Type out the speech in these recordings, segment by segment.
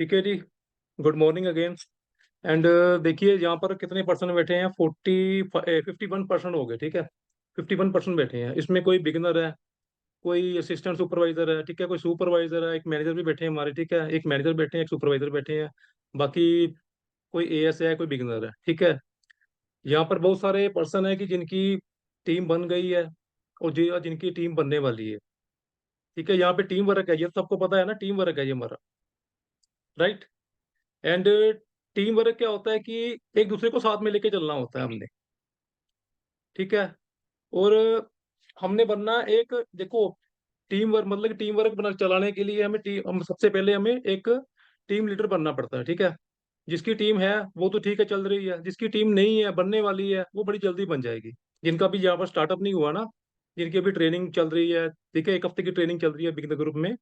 ठीक है जी। Good morning again. एंड देखिए यहाँ पर कितने पर्सन बैठे हैं, 51% हो गए। ठीक है, 51% बैठे हैं। इसमें कोई बिगिनर है, कोई असिस्टेंट सुपरवाइजर है, ठीक है, कोई सुपरवाइजर है, एक मैनेजर भी बैठे हैं हमारे। ठीक है, एक मैनेजर बैठे हैं, एक सुपरवाइजर बैठे हैं। बाकी कोई एएस है, कोई बिगिनर है। ठीक है, यहाँ पर बहुत सारे पर्सन है कि जिनकी टीम बन गई है और जिनकी टीम बनने वाली है। ठीक है, यहाँ पे टीम वर्क है, ये तो सबको पता है ना, टीम वर्क है ये हमारा। राइट। एंड टीम वर्क क्या होता है कि एक दूसरे को साथ में लेके चलना होता है हमने। ठीक है। और हमने बनना एक, देखो, टीम वर्क मतलब टीम वर्क बना चलाने के लिए हम सबसे पहले हमें एक टीम लीडर बनना पड़ता है। ठीक है, जिसकी टीम है वो तो ठीक है, चल रही है। जिसकी टीम नहीं है, बनने वाली है, वो बड़ी जल्दी बन जाएगी। जिनका भी यहाँ पर स्टार्टअप नहीं हुआ ना, जिनकी अभी ट्रेनिंग चल रही है, ठीक है, 1 हफ्ते की ट्रेनिंग चल रही है बिग ग्रुप में।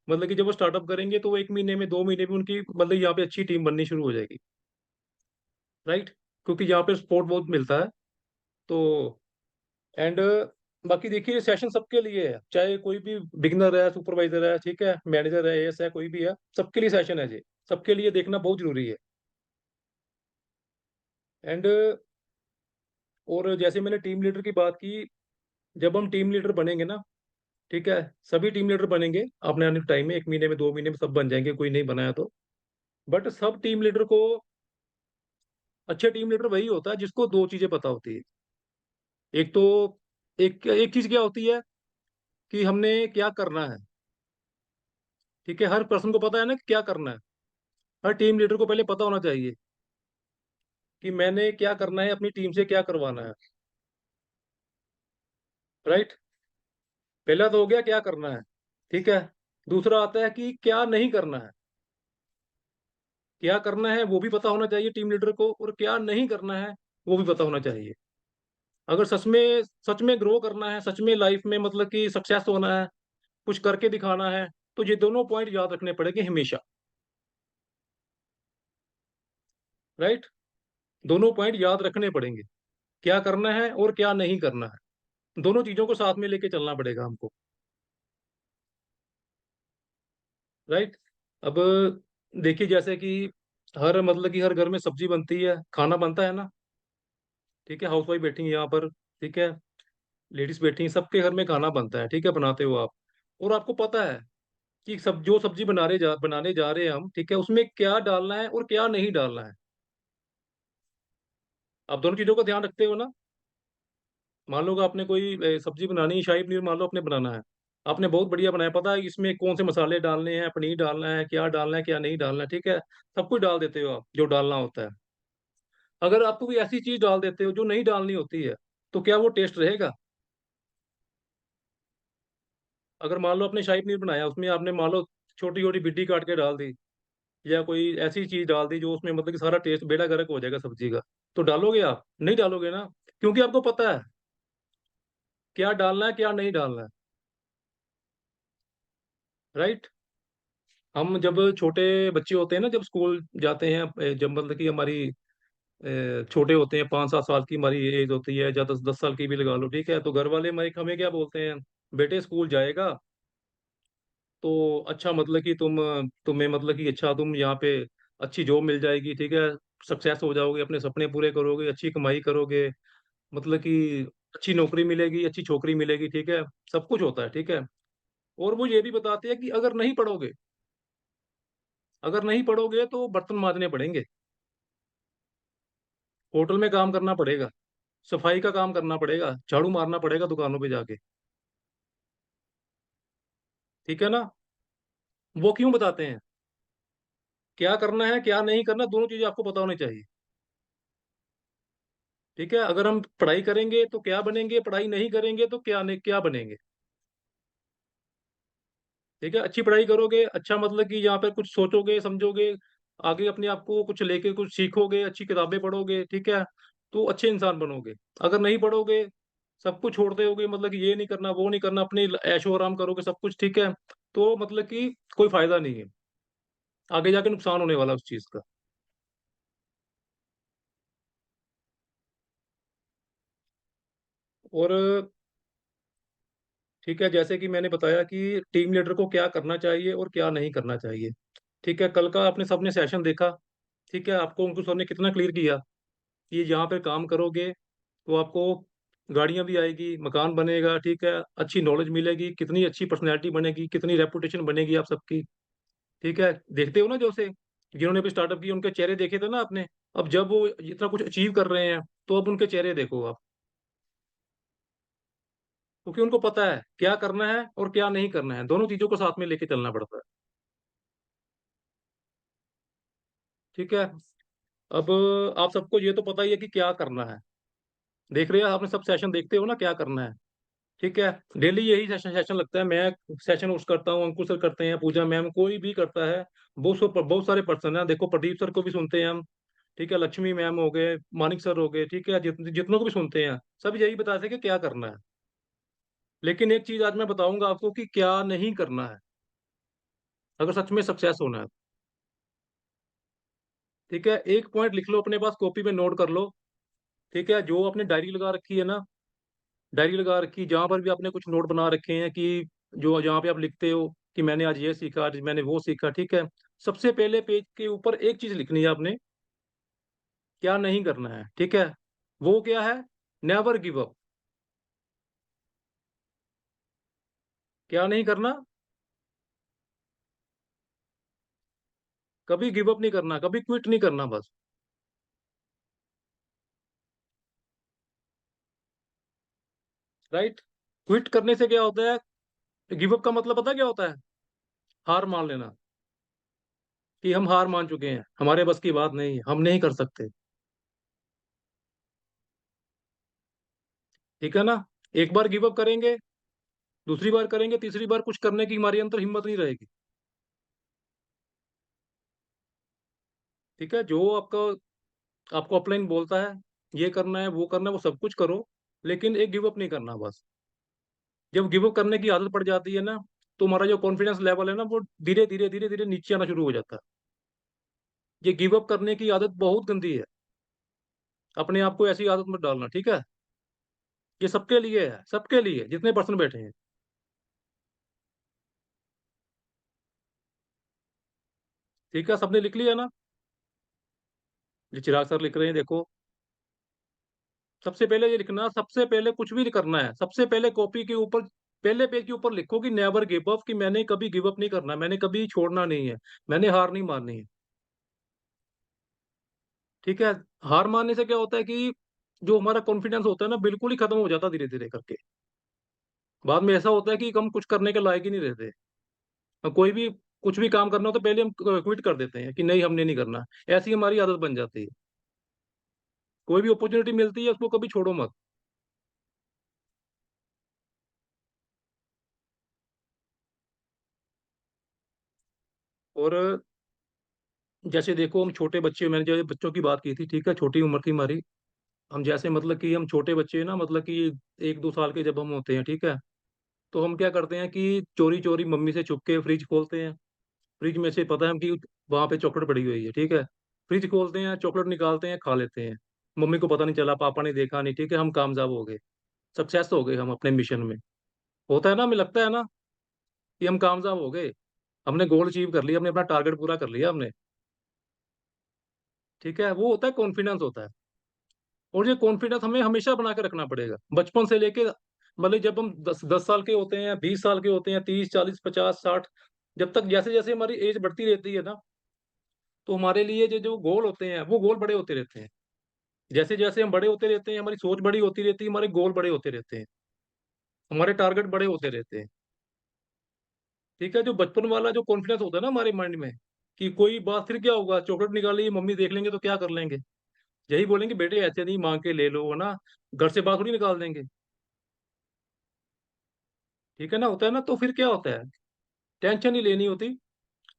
मतलब कि जब वो स्टार्टअप करेंगे तो वो 1 महीने में, 2 महीने में उनकी मतलब यहाँ पे अच्छी टीम बननी शुरू हो जाएगी। राइट। क्योंकि यहाँ पे सपोर्ट बहुत मिलता है। तो एंड बाकी देखिए, सेशन सबके लिए है, चाहे कोई भी बिगनर है, सुपरवाइजर है, ठीक है, मैनेजर है, एएस है, कोई भी है, सबके लिए सेशन है जी। सबके लिए देखना बहुत जरूरी है। एंड और जैसे मैंने टीम लीडर की बात की, जब हम टीम लीडर बनेंगे ना, ठीक है, सभी टीम लीडर बनेंगे अपने आने टाइम में, 1 महीने में, 2 महीने में सब बन जाएंगे, कोई नहीं बनाया तो। बट सब टीम लीडर को, अच्छे टीम लीडर वही होता है जिसको दो चीजें पता होती है। एक तो एक एक चीज क्या होती है कि हमने क्या करना है। ठीक है, हर पर्सन को पता है ना कि क्या करना है। हर टीम लीडर को पहले पता होना चाहिए कि मैंने क्या करना है, अपनी टीम से क्या करवाना है। राइट। पहला तो हो गया क्या करना है। ठीक है। दूसरा आता है कि क्या नहीं करना है। क्या करना है वो भी पता होना चाहिए टीम लीडर को, और क्या नहीं करना है वो भी पता होना चाहिए। अगर सच में ग्रो करना है, सच में लाइफ में मतलब कि सक्सेस होना है, कुछ करके दिखाना है, तो ये दोनों पॉइंट याद रखने पड़ेंगे हमेशा। राइट। दोनों पॉइंट याद रखने पड़ेंगे, क्या करना है और क्या नहीं करना है। दोनों चीजों को साथ में लेके चलना पड़ेगा हमको। राइट। अब देखिए, जैसे कि हर मतलब कि हर घर में सब्जी बनती है, खाना बनता है ना। ठीक है, हाउस वाइफ बैठी है यहाँ पर, ठीक है, लेडीज बैठी हैं, सबके घर में खाना बनता है। ठीक है, बनाते हो आप। और आपको पता है कि सब जो सब्जी बनाने जा रहे हैं हम, ठीक है, उसमें क्या डालना है और क्या नहीं डालना है। आप दोनों चीजों का ध्यान रखते हो ना। मान लो कि आपने कोई सब्जी बनानी है, शाही पनीर मान लो आपने बनाना है। आपने बहुत बढ़िया बनाया, पता है इसमें कौन से मसाले डालने हैं, पनीर डालना है, क्या डालना है, क्या नहीं डालना है। ठीक है, सब कुछ डाल देते हो आप जो डालना होता है। अगर आप कोई ऐसी चीज डाल देते हो जो नहीं डालनी होती है, तो क्या वो टेस्ट रहेगा? अगर मान लो आपने शाही पनीर बनाया, उसमें आपने मान लो छोटी छोटी भिड्डी काट के डाल दी, या कोई ऐसी चीज डाल दी जो उसमें मतलब कि सारा टेस्ट बेड़ा गर्क हो जाएगा सब्जी का, तो डालोगे आप? नहीं डालोगे ना, क्योंकि आपको पता है क्या डालना है, क्या नहीं डालना है। राइट। हम जब छोटे बच्चे होते हैं ना, जब स्कूल जाते हैं, जब मतलब कि हमारी छोटे होते हैं, 5-7 साल की हमारी एज होती है, या 10-10 साल की भी लगा लो। ठीक है, तो घर वाले हमारे हमें क्या बोलते हैं, बेटे स्कूल जाएगा तो अच्छा, मतलब कि तुम्हें मतलब कि अच्छा, तुम यहाँ पे अच्छी जॉब मिल जाएगी, ठीक है, सक्सेस हो जाओगे, अपने सपने पूरे करोगे, अच्छी कमाई करोगे, मतलब कि अच्छी नौकरी मिलेगी, अच्छी छोकरी मिलेगी। ठीक है, सब कुछ होता है। ठीक है। और वो ये भी बताते हैं कि अगर नहीं पढ़ोगे तो बर्तन मांजने पड़ेंगे, होटल में काम करना पड़ेगा, सफाई का काम करना पड़ेगा, झाड़ू मारना पड़ेगा दुकानों पे जाके। ठीक है ना। वो क्यों बताते हैं? क्या करना है, क्या नहीं करना, दोनों चीजें आपको पता होनी चाहिए। ठीक है, अगर हम पढ़ाई करेंगे तो क्या बनेंगे, पढ़ाई नहीं करेंगे तो क्या बनेंगे। ठीक है, अच्छी पढ़ाई करोगे, अच्छा मतलब कि यहाँ पर कुछ सोचोगे समझोगे, आगे अपने आप को कुछ लेके कुछ सीखोगे, अच्छी किताबें पढ़ोगे, ठीक है, तो अच्छे इंसान बनोगे। अगर नहीं पढ़ोगे, सब कुछ छोड़ दोगे, मतलब कि ये नहीं करना, वो नहीं करना, अपने ऐशो आराम करोगे सब कुछ, ठीक है, तो मतलब कि कोई फायदा नहीं है, आगे जाके नुकसान होने वाला है उस चीज का। और ठीक है, जैसे कि मैंने बताया कि टीम लीडर को क्या करना चाहिए और क्या नहीं करना चाहिए। ठीक है, कल का आपने सबने सेशन देखा। ठीक है, आपको उनको सर ने कितना क्लियर किया कि यहाँ पे काम करोगे तो आपको गाड़ियां भी आएगी, मकान बनेगा, ठीक है, अच्छी नॉलेज मिलेगी, कितनी अच्छी पर्सनैलिटी बनेगी, कितनी रेपुटेशन बनेगी आप सबकी। ठीक है, देखते हो ना जो से जिन्होंने भी स्टार्टअप किया उनके चेहरे देखे थे ना आपने। अब जब वो इतना कुछ अचीव कर रहे हैं तो अब उनके चेहरे देखो आप, क्योंकि उनको पता है क्या करना है और क्या नहीं करना है, दोनों चीजों को साथ में लेके चलना पड़ता है। ठीक है। अब आप सबको ये तो पता ही है कि क्या करना है, देख रहे हो आपने, सब सेशन देखते हो ना क्या करना है। ठीक है, डेली यही सेशन सेशन लगता है, मैं सेशन उस करता हूँ, अंकुर सर करते हैं, पूजा मैम, कोई भी करता है। बहुत सारे पर्सन है, देखो प्रदीप सर को भी सुनते हैं हम। ठीक है, लक्ष्मी मैम हो गए, मानिक सर हो गए, ठीक है, जितनों को भी सुनते हैं, सब यही बताते हैं कि क्या करना है। लेकिन एक चीज आज मैं बताऊंगा आपको कि क्या नहीं करना है अगर सच में सक्सेस होना है। ठीक है, एक पॉइंट लिख लो अपने पास, कॉपी में नोट कर लो। ठीक है, जो आपने डायरी लगा रखी है ना, डायरी लगा रखी, जहां पर भी आपने कुछ नोट बना रखे हैं कि जो जहाँ पे आप लिखते हो कि मैंने आज ये सीखा, आज मैंने वो सीखा। ठीक है, सबसे पहले पेज के ऊपर एक चीज लिखनी है आपने, क्या नहीं करना है। ठीक है, वो क्या है? Never give up. क्या नहीं करना? कभी गिव अप नहीं करना, कभी क्विट नहीं करना बस। राइट। क्विट करने से क्या होता है? गिव अप का मतलब पता क्या होता है? हार मान लेना, कि हम हार मान चुके हैं, हमारे बस की बात नहीं है, हम नहीं कर सकते। ठीक है ना? एक बार गिव अप करेंगे, दूसरी बार करेंगे, तीसरी बार कुछ करने की हमारी अंदर हिम्मत नहीं रहेगी। ठीक है, जो आपका आपको अपलाइन बोलता है ये करना है, वो करना है, वो सब कुछ करो, लेकिन एक गिव अप नहीं करना बस। जब गिव अप करने की आदत पड़ जाती है ना, तो हमारा जो कॉन्फिडेंस लेवल है ना, वो धीरे धीरे धीरे धीरे नीचे आना शुरू हो जाता है। ये गिव अप करने की आदत बहुत गंदी है, अपने आप को ऐसी आदत मत डालना। ठीक है, ये सबके लिए है, सबके लिए जितने पर्सन बैठे हैं। ठीक है, सबने लिख लिया ना? ये चिराग सर लिख रहे हैं, देखो। सबसे पहले ये लिखना, सबसे पहले कुछ भी नहीं करना है, सबसे पहले कॉपी के ऊपर पहले पेज के ऊपर लिखो कि नेवर गिव अप, कि मैंने कभी गिव अप नहीं करना, मैंने कभी छोड़ना नहीं है, मैंने हार नहीं माननी है। ठीक है, हार मानने से क्या होता है कि जो हमारा कॉन्फिडेंस होता है ना, बिल्कुल ही खत्म हो जाता है धीरे धीरे करके। बाद में ऐसा होता है कि हम कुछ करने के लायक ही नहीं रहते। कोई भी कुछ भी काम करना हो तो पहले हम क्विट कर देते हैं कि नहीं, हमने नहीं करना। ऐसी हमारी आदत बन जाती है। कोई भी अपॉर्चुनिटी मिलती है उसको कभी छोड़ो मत। और जैसे देखो, हम छोटे बच्चे, मैंने जैसे बच्चों की बात की थी, ठीक है, छोटी उम्र थी हमारी। हम जैसे मतलब कि हम छोटे बच्चे ना, मतलब कि 1-2 साल के जब हम होते हैं, ठीक है, तो हम क्या करते हैं कि चोरी चोरी मम्मी से छुप के फ्रिज खोलते हैं। फ्रिज में से पता है हम कि वहां पे चॉकलेट पड़ी हुई है। ठीक है, फ्रिज खोलते हैं, चॉकलेट निकालते हैं, खा लेते हैं। मम्मी को पता नहीं चला, पापा ने देखा नहीं। ठीक है, हम कामयाब हो गए, सक्सेस हो गए हम अपने मिशन में। होता है ना, हमें लगता है ना कि हम कामयाब हो गए, हमने गोल अचीव कर लिया, हमने अपना टारगेट पूरा कर लिया हमने। ठीक है, वो होता है कॉन्फिडेंस होता है। और ये कॉन्फिडेंस हमें हमेशा बना के रखना पड़ेगा, बचपन से लेके, मतलब जब हम 10 10 साल के होते हैं, 20 साल के होते हैं, 30 40 50 60, जब तक जैसे जैसे हमारी एज बढ़ती रहती है ना, तो हमारे लिए जो जो गोल होते हैं वो गोल बड़े होते रहते हैं। जैसे जैसे हम बड़े होते रहते हैं, हमारी सोच बड़ी होती रहती है, हमारे गोल बड़े होते रहते हैं, हमारे टारगेट बड़े होते रहते हैं। ठीक है, जो बचपन वाला जो कॉन्फिडेंस होता है ना हमारे माइंड में, कि कोई बात, फिर क्या होगा, चॉकलेट निकाली, मम्मी देख लेंगे तो क्या कर लेंगे, यही बोलेंगे बेटे ऐसे नहीं, मांग के ले लो, है ना, घर से बाहर थोड़ी निकाल देंगे। ठीक है ना, होता है ना, तो फिर क्या होता है, टेंशन नहीं लेनी होती,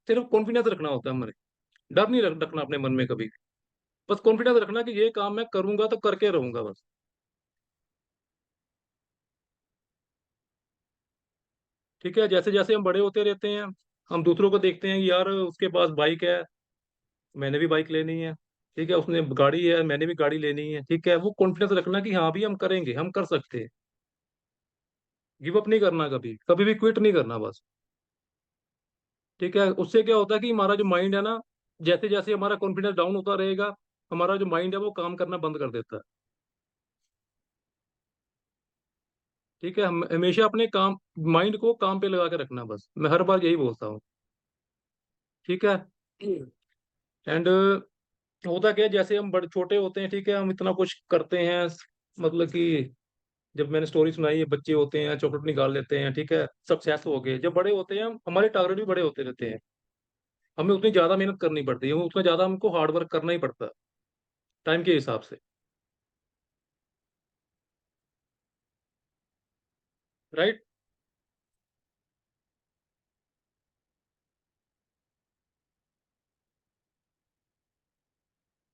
सिर्फ कॉन्फिडेंस रखना होता है हमारे। डर नहीं रखना अपने मन में कभी, बस कॉन्फिडेंस रखना कि ये काम मैं करूंगा तो करके रहूंगा बस। ठीक है, जैसे जैसे हम बड़े होते रहते हैं, हम दूसरों को देखते हैं कि यार उसके पास बाइक है, मैंने भी बाइक लेनी है। ठीक है, उसने गाड़ी है, मैंने भी गाड़ी लेनी है। ठीक है, वो कॉन्फिडेंस रखना कि हाँ भी हम करेंगे, हम कर सकते हैं। गिव अप नहीं करना, कभी कभी भी क्विट नहीं करना बस। ठीक है, उससे क्या होता है कि हमारा जो माइंड है ना, जैसे जैसे हमारा कॉन्फिडेंस डाउन होता रहेगा, हमारा जो माइंड है वो काम करना बंद कर देता है। ठीक है, हम हमेशा अपने काम माइंड को काम पे लगा के रखना, बस मैं हर बार यही बोलता हूँ। ठीक है। एंड होता क्या है, जैसे हम बड़े छोटे होते हैं, ठीक है, हम इतना कुछ करते हैं, मतलब कि जब मैंने स्टोरी सुनाई है, बच्चे होते हैं चॉकलेट निकाल लेते हैं, ठीक है, सक्सेस हो गए। जब बड़े होते हैं हम, हमारे टारगेट भी बड़े होते रहते हैं, हमें उतनी ज्यादा मेहनत करनी पड़ती है, उतना ज्यादा हमको हार्ड वर्क करना ही पड़ता है टाइम के हिसाब से। राइट।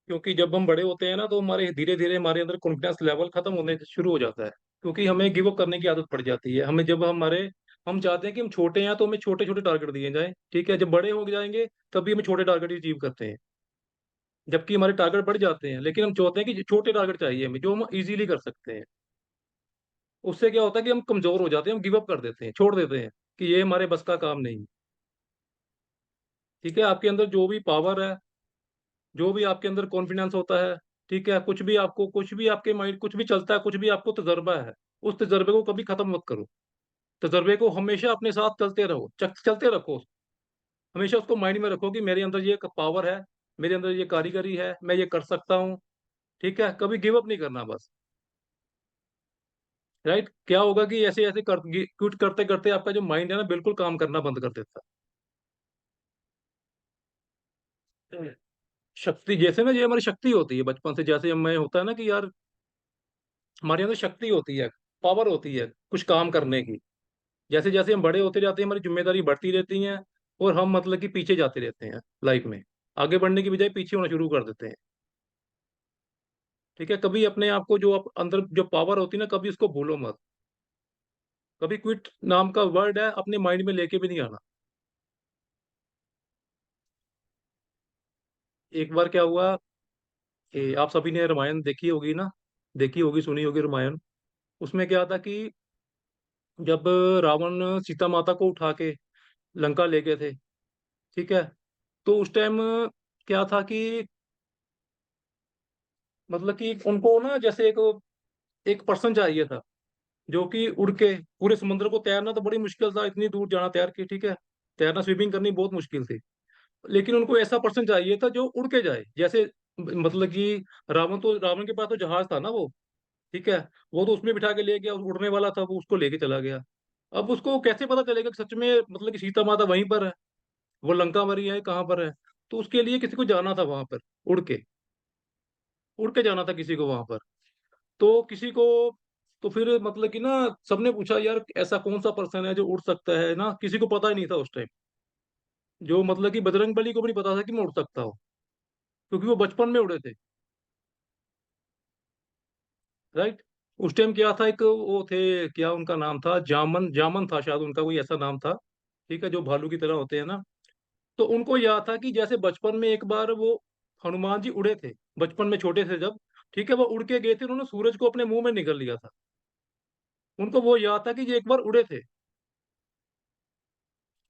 क्योंकि जब हम बड़े होते हैं ना, तो हमारे धीरे धीरे हमारे अंदर कॉन्फिडेंस लेवल खत्म होने से शुरू हो जाता है, क्योंकि हमें गिव अप करने की आदत पड़ जाती है। हमें जब हमारे हम चाहते हैं कि हम छोटे हैं, तो हमें छोटे छोटे टारगेट दिए जाएं, ठीक है, जब बड़े हो जाएंगे तभी हमें छोटे टारगेट अचीव करते हैं। जबकि हमारे टारगेट बढ़ जाते हैं, लेकिन हम चाहते हैं कि छोटे टारगेट चाहिए हमें, जो हम इजीली कर सकते हैं। उससे क्या होता है कि हम कमजोर हो जाते हैं, हम गिव अप कर देते हैं, छोड़ देते हैं कि ये हमारे बस का काम नहीं। ठीक है, आपके अंदर जो भी पावर है, जो भी आपके अंदर कॉन्फिडेंस होता है, ठीक है, कुछ भी आपको, कुछ भी आपके माइंड, कुछ भी चलता है, कुछ भी आपको तजर्बा है, उस तजर्बे को कभी खत्म मत करो। तजर्बे को हमेशा अपने साथ चलते रहो, चलते रखो। हमेशा उसको माइंड में रखो कि मेरे अंदर ये पावर है, मेरे अंदर ये कारीगरी है, मैं ये कर सकता हूँ। ठीक है, कभी गिव अप नहीं करना बस। राइट। क्या होगा कि ऐसे ऐसे क्विट करते करते आपका जो माइंड है ना, बिल्कुल काम करना बंद कर देता है। शक्ति, जैसे ना, ये हमारी शक्ति होती है बचपन से, जैसे हमें होता है ना कि यार हमारे अंदर शक्ति होती है, पावर होती है कुछ काम करने की। जैसे जैसे हम बड़े होते जाते हैं, हमारी जिम्मेदारी बढ़ती रहती है, और हम मतलब कि पीछे जाते रहते हैं लाइफ में, आगे बढ़ने की बजाय पीछे होना शुरू कर देते हैं। ठीक है, कभी अपने आप को, जो आप अंदर जो पावर होती है ना, कभी उसको भूलो मत। कभी क्विट नाम का वर्ड है अपने माइंड में लेके भी नहीं आना। एक बार क्या हुआ, आप सभी ने रामायण देखी होगी ना, देखी होगी, सुनी होगी रामायण। उसमें क्या था कि जब रावण सीता माता को उठा के लंका ले गए थे, ठीक है, तो उस टाइम क्या था कि मतलब कि उनको ना, जैसे एक एक पर्सन चाहिए था, जो कि उड़ के पूरे समुद्र को, तैरना तो बड़ी मुश्किल था, इतनी दूर जाना तैर के, ठीक है, तैरना स्विमिंग करनी बहुत मुश्किल थी। लेकिन उनको ऐसा पर्सन चाहिए था जो उड़ के जाए, जैसे मतलब कि रावण के पास तो जहाज था ना वो, ठीक है, वो तो उसमें बिठा के ले गया, उड़ने वाला था, वो उसको लेके चला गया। अब उसको कैसे पता चलेगा कि सच में मतलब कि सीता माता वहीं पर है, वो लंका मरी है कहाँ पर है। तो उसके लिए किसी को जाना था वहां पर, उड़ के, उड़ के जाना था किसी को वहां पर। तो किसी को, तो फिर मतलब कि ना, सबने पूछा यार ऐसा कौन सा पर्सन है जो उड़ सकता है ना, किसी को पता ही नहीं था उस टाइम। जो मतलब कि बजरंग बली को भी नहीं पता था कि मैं उड़ सकता हूँ, क्योंकि वो बचपन में उड़े थे। राइट। उस टाइम क्या था, एक वो थे, क्या उनका नाम था, जामन, जामन था शायद उनका, कोई ऐसा नाम था, ठीक है, जो भालू की तरह होते हैं ना। तो उनको याद था कि जैसे बचपन में एक बार वो हनुमान जी उड़े थे, बचपन में छोटे थे जब, ठीक है, वो उड़ के गए थे, उन्होंने सूरज को अपने मुंह में निगल लिया था। उनको वो याद था कि ये एक बार उड़े थे,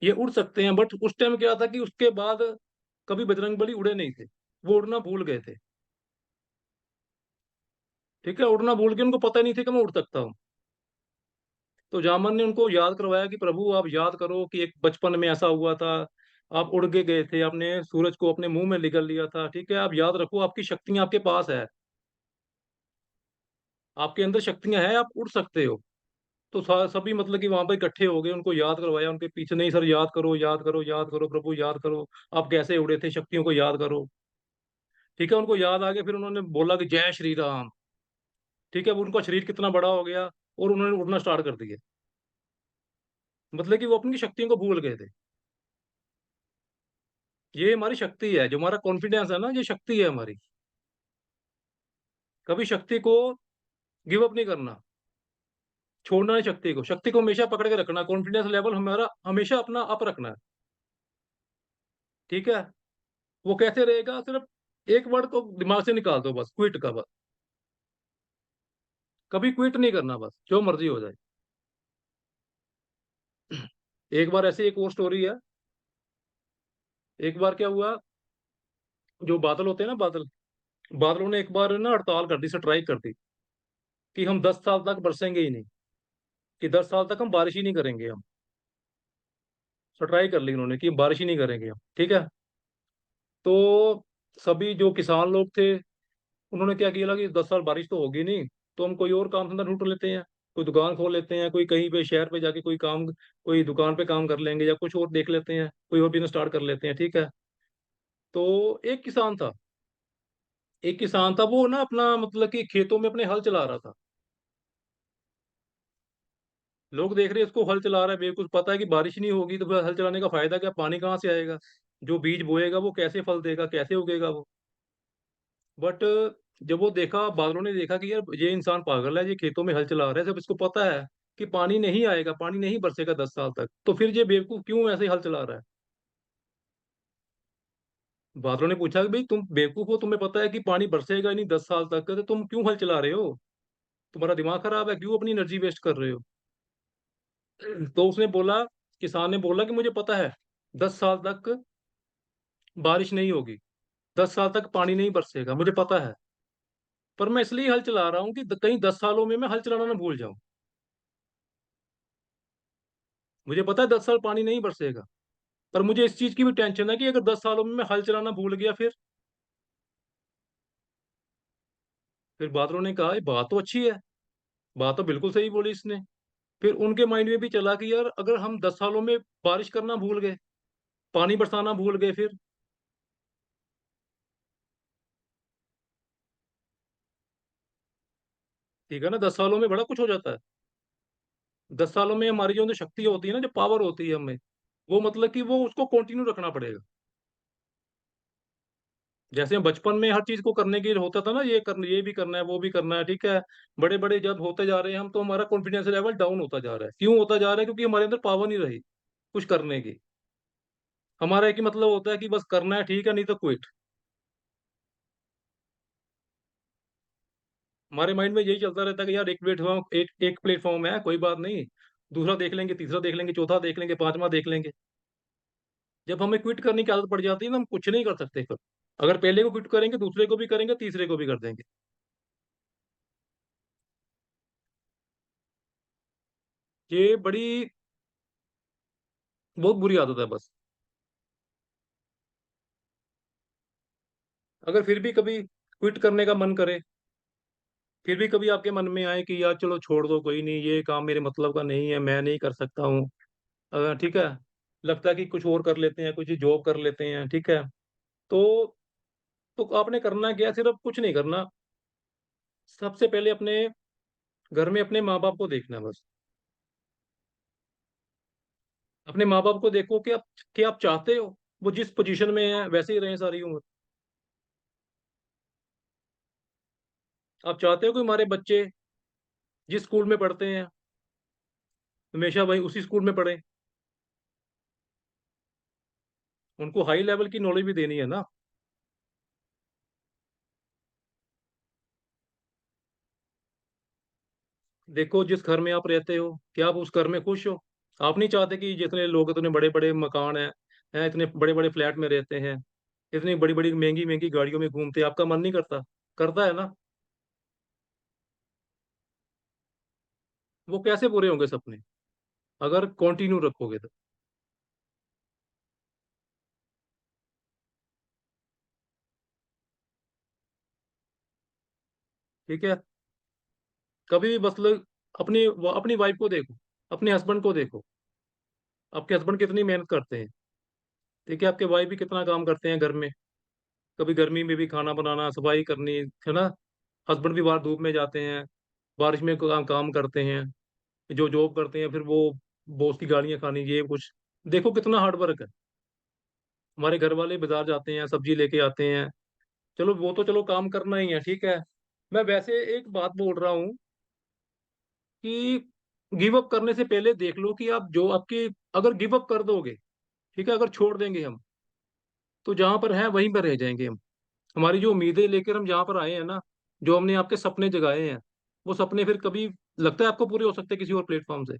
ये उड़ सकते हैं। बट उस टाइम क्या था कि उसके बाद कभी बजरंगबली उड़े नहीं थे, वो उड़ना भूल गए थे। ठीक है, उड़ना भूल के उनको पता ही नहीं था कि मैं उड़ सकता हूँ। तो जामन ने उनको याद करवाया कि प्रभु आप याद करो कि एक बचपन में ऐसा हुआ था, आप उड़ के गए थे, आपने सूरज को अपने मुंह में निगल लिया था, ठीक है, आप याद रखो, आपकी शक्तियां आपके पास है, आपके अंदर शक्तियां हैं, आप उड़ सकते हो। तो सभी मतलब कि वहां पर इकट्ठे हो गए, उनको याद करवाया, उनके पीछे, नहीं सर याद करो, याद करो, याद करो प्रभु, याद करो, आप कैसे उड़े थे, शक्तियों को याद करो। ठीक है, उनको याद आ गया, फिर उन्होंने बोला कि जय श्री राम। ठीक है, वो उनका शरीर कितना बड़ा हो गया, और उन्होंने उड़ना स्टार्ट कर दिया। मतलब कि वो अपनी शक्तियों को भूल गए थे। ये हमारी शक्ति है, जो हमारा कॉन्फिडेंस है ना, ये शक्ति है हमारी। कभी शक्ति को गिव अप नहीं करना, छोड़ना नहीं शक्ति को, शक्ति को हमेशा पकड़ के रखना, कॉन्फिडेंस लेवल हमारा हमेशा अपना अप रखना है। ठीक है, वो कैसे रहेगा, सिर्फ एक वर्ड को दिमाग से निकाल दो, बस क्विट का, बस कभी क्विट नहीं करना, बस जो मर्जी हो जाए। एक बार ऐसे एक और स्टोरी है, एक बार क्या हुआ, जो बादल होते हैं ना, बादल, बादलों ने एक बार ना हड़ताल कर दी, स्ट्राइक कर दी, कि हम 10 साल तक बरसेंगे ही नहीं, कि 10 साल तक हम बारिश ही नहीं करेंगे हम। स्ट्राइक कर ली उन्होंने कि बारिश ही नहीं करेंगे हम, ठीक है। तो सभी जो किसान लोग थे, उन्होंने क्या किया कि 10 साल बारिश तो होगी नहीं, तो हम कोई और काम धंधा ढूंढ लेते हैं, कोई दुकान खोल लेते हैं, कोई कहीं पे शहर पे जाके कोई काम, कोई दुकान पे काम कर लेंगे, या कुछ और देख लेते हैं, कोई और बिजनेस स्टार्ट कर लेते हैं, ठीक है। तो एक किसान था, एक किसान था, वो ना अपना मतलब कि खेतों में अपने हल चला रहा था। लोग देख रहे हैं इसको हल चला रहा है बेवकूफ, पता है कि बारिश नहीं होगी, तो फिर हल चलाने का फायदा क्या, पानी कहाँ से आएगा, जो बीज बोएगा वो कैसे फल देगा, कैसे उगेगा वो। बट जब वो देखा, बादलों ने देखा कि यार ये इंसान पागल है, ये खेतों में हल चला रहा है, जब इसको पता है कि पानी नहीं आएगा, पानी नहीं बरसेगा 10 साल तक, तो फिर ये बेवकूफ क्यों ऐसे हल चला रहा है। बादलों ने पूछा कि भाई तुम बेवकूफ हो, तुम्हें पता है कि पानी बरसेगा ही नहीं 10 साल तक, तो तुम क्यों हल चला रहे हो, तुम्हारा दिमाग खराब है, क्यों अपनी एनर्जी वेस्ट कर रहे हो। तो उसने बोला, किसान ने बोला कि मुझे पता है 10 साल तक बारिश नहीं होगी, 10 साल तक पानी नहीं बरसेगा, मुझे पता है। पर मैं इसलिए हल चला रहा हूँ कि कहीं 10 सालों में मैं हल चलाना ना भूल जाऊं। मुझे पता है 10 साल पानी नहीं बरसेगा, पर मुझे इस चीज की भी टेंशन है कि अगर 10 सालों में मैं हल चलाना भूल गया, फिर बादलों ने कहा ये बात तो अच्छी है, बात तो बिल्कुल सही बोली इसने। फिर उनके माइंड में भी चला कि यार अगर हम 10 सालों में बारिश करना भूल गए, पानी बरसाना भूल गए, फिर ठीक है ना, 10 सालों में बड़ा कुछ हो जाता है। 10 सालों में हमारी जो शक्ति होती है ना, जो पावर होती है हमें, वो मतलब कि वो उसको कंटिन्यू रखना पड़ेगा। जैसे हम बचपन में हर चीज को करने के लिए होता था ना, ये करना, ये भी करना है, वो भी करना है, ठीक है। बड़े बड़े जब होते जा रहे हैं हम, तो हमारा कॉन्फिडेंस लेवल डाउन होता जा रहा है, क्यों होता जा रहा है, क्योंकि हमारे अंदर पावर नहीं रही कुछ करने की। हमारा एक ही मतलब होता है कि बस करना है, ठीक है, नहीं तो क्विट। हमारे माइंड में यही चलता रहता है कि यार एक प्लेटफॉर्म, एक प्लेटफॉर्म है, कोई बात नहीं, दूसरा देख लेंगे, तीसरा देख लेंगे, चौथा देख लेंगे, पांचवा देख लेंगे। जब हमें क्विट करने की आदत पड़ जाती है ना, हम कुछ नहीं कर सकते फिर। अगर पहले को क्विट करेंगे, दूसरे को भी करेंगे, तीसरे को भी कर देंगे। ये बड़ी बहुत बुरी आदत है बस। अगर फिर भी कभी क्विट करने का मन करे, फिर भी कभी आपके मन में आए कि यार चलो छोड़ दो, कोई नहीं, ये काम मेरे मतलब का नहीं है, मैं नहीं कर सकता हूँ, ठीक है, लगता है कि कुछ और कर लेते हैं, कुछ जॉब कर लेते हैं, ठीक है, तो तो आपने करना क्या है, सिर्फ कुछ नहीं करना। सबसे पहले अपने घर में अपने माँ बाप को देखना बस। अपने माँ बाप को देखो कि आप चाहते हो वो जिस पोजीशन में है वैसे ही रहें सारी उम्र। आप चाहते हो कि हमारे बच्चे जिस स्कूल में पढ़ते हैं हमेशा वही उसी स्कूल में पढ़े। उनको हाई लेवल की नॉलेज भी देनी है ना। देखो जिस घर में आप रहते हो, क्या आप उस घर में खुश हो। आप नहीं चाहते कि जितने लोग इतने बड़े बड़े मकान हैं, इतने बड़े बड़े फ्लैट में रहते हैं, इतनी बड़ी बड़ी महंगी महंगी गाड़ियों में घूमते हैं, आपका मन नहीं करता। करता है ना। वो कैसे पूरे होंगे सपने, अगर कंटिन्यू रखोगे तो। ठीक है। कभी भी मतलब अपनी वाइफ को देखो, अपने हस्बैंड को देखो, आपके हस्बैंड कितनी मेहनत करते हैं, ठीक है, आपके वाइफ भी कितना काम करते हैं घर में। कभी गर्मी में भी खाना बनाना, सफाई करनी, है ना। हस्बैंड भी बाहर धूप में जाते हैं, बारिश में काम करते हैं, जो जॉब करते हैं, फिर वो बॉस की गालियां खानी, ये कुछ। देखो कितना हार्ड वर्क है। हमारे घर वाले बाजार जाते हैं, सब्जी लेके आते हैं, चलो वो तो चलो काम करना ही है, ठीक है। मैं वैसे एक बात बोल रहा हूँ कि गिव अप करने से पहले देख लो कि आप जो आपकी, अगर गिव अप कर दोगे, ठीक है, अगर छोड़ देंगे हम, तो जहां पर है वहीं पर रह जाएंगे हम। हमारी जो उम्मीदें लेकर हम जहां पर आए हैं ना, जो हमने आपके सपने जगाए हैं, वो सपने फिर कभी लगता है आपको पूरे हो सकते हैं किसी और प्लेटफॉर्म से।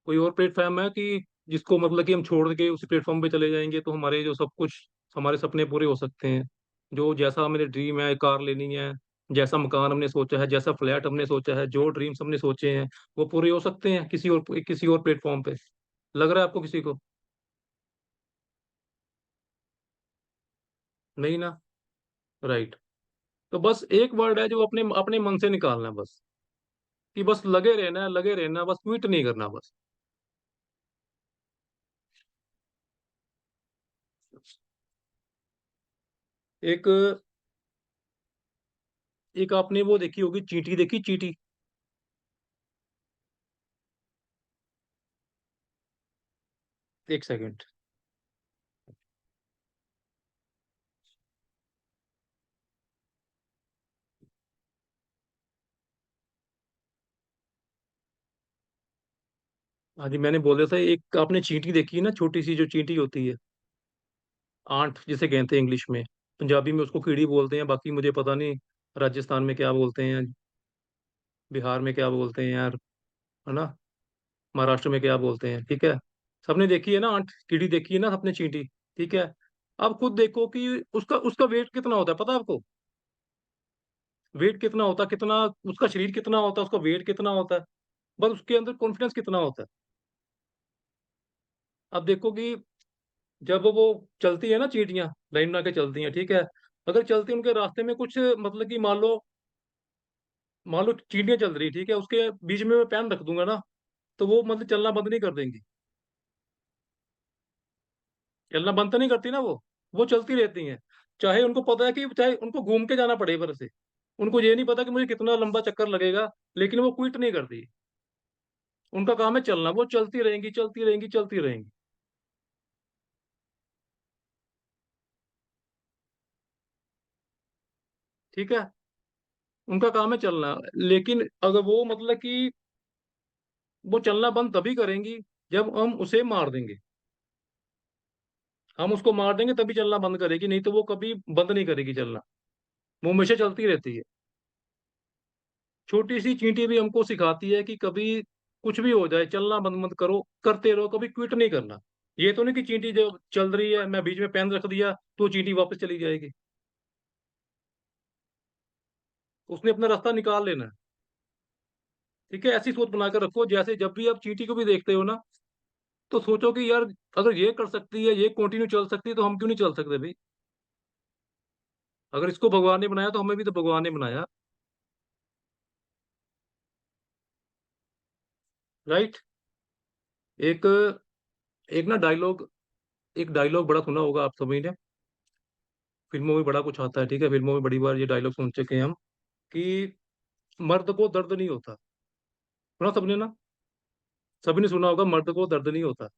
कोई और प्लेटफॉर्म है कि जिसको मतलब कि हम छोड़ के उसी प्लेटफॉर्म पे चले जाएंगे तो हमारे जो सब कुछ, हमारे सपने पूरे हो सकते हैं? जो जैसा मेरे ड्रीम है, कार लेनी है, जैसा मकान हमने सोचा है, जैसा फ्लैट हमने सोचा है, जो ड्रीम्स हमने सोचे हैं, वो पूरे हो सकते हैं किसी और प्लेटफॉर्म पे? लग रहा है आपको किसी को? नहीं ना। राइट। तो बस एक वर्ड है जो अपने अपने मन से निकालना है बस, कि बस लगे रहना है, लगे रहना है, बस क्विट नहीं करना बस। एक एक आपने वो देखी होगी, चींटी देखी, चींटी? एक सेकंड। हाँ जी, मैंने बोला था, एक आपने चींटी देखी है ना, छोटी सी जो चींटी होती है, आंट जिसे कहते हैं इंग्लिश में। पंजाबी में उसको कीड़ी बोलते हैं, बाकी मुझे पता नहीं राजस्थान में क्या बोलते हैं, बिहार में क्या बोलते हैं यार, है ना, महाराष्ट्र में क्या बोलते हैं, ठीक है। सबने देखी है ना आंट, कीड़ी देखी है ना सबने, चींटी, ठीक है। अब खुद देखो कि उसका उसका वेट कितना होता है, पता है आपको? वेट कितना होता है, कितना उसका शरीर कितना होता है, उसका वेट कितना होता है, बस उसके अंदर कॉन्फिडेंस कितना होता है। अब देखो कि जब वो चलती है ना चींटियां, लाइन बना के चलती हैं, ठीक है। अगर चलती उनके रास्ते में कुछ मतलब कि मान लो चींटियां चल रही, ठीक है, उसके बीच में मैं पैन रख दूंगा ना, तो वो मतलब चलना बंद नहीं कर देंगी। चलना बंद तो नहीं करती ना वो चलती रहती हैं। चाहे उनको पता है कि चाहे उनको घूम के जाना पड़े पर से, उनको ये नहीं पता कि मुझे कितना लंबा चक्कर लगेगा, लेकिन वो क्विट नहीं करती। उनका काम है चलना, वो चलती रहेंगी, चलती रहेंगी, चलती रहेंगी। ठीक है। उनका काम है चलना। लेकिन अगर वो मतलब कि वो चलना बंद तभी करेंगी जब हम उसे मार देंगे। हम उसको मार देंगे तभी चलना बंद करेगी, नहीं तो वो कभी बंद नहीं करेगी चलना। वो हमेशा चलती रहती है। छोटी सी चींटी भी हमको सिखाती है कि कभी कुछ भी हो जाए, चलना बंद मत करो, करते रहो, कभी क्विट नहीं करना। ये तो नहीं कि चींटी जो चल रही है, मैं बीच में पेन रख दिया तो चींटी वापस चली जाएगी। उसने अपना रास्ता निकाल लेना है। ठीक है, ऐसी सोच बनाकर रखो, जैसे जब भी आप चींटी को भी देखते हो ना, तो सोचो कि यार, अगर ये कर सकती है, ये कंटिन्यू चल सकती है, तो हम क्यों नहीं चल सकते भाई? अगर इसको भगवान ने बनाया तो हमें भी तो भगवान ने बनाया। राइट। एक एक ना डायलॉग, एक डायलॉग बड़ा सुना होगा आप सभी ने, फिल्मों में बड़ा कुछ आता है, ठीक है, फिल्मों में बड़ी बार ये डायलॉग सुन चुके हैं हम, कि मर्द को दर्द नहीं होता। सुना सबने ना? सभी ने सुना होगा, मर्द को दर्द नहीं होता।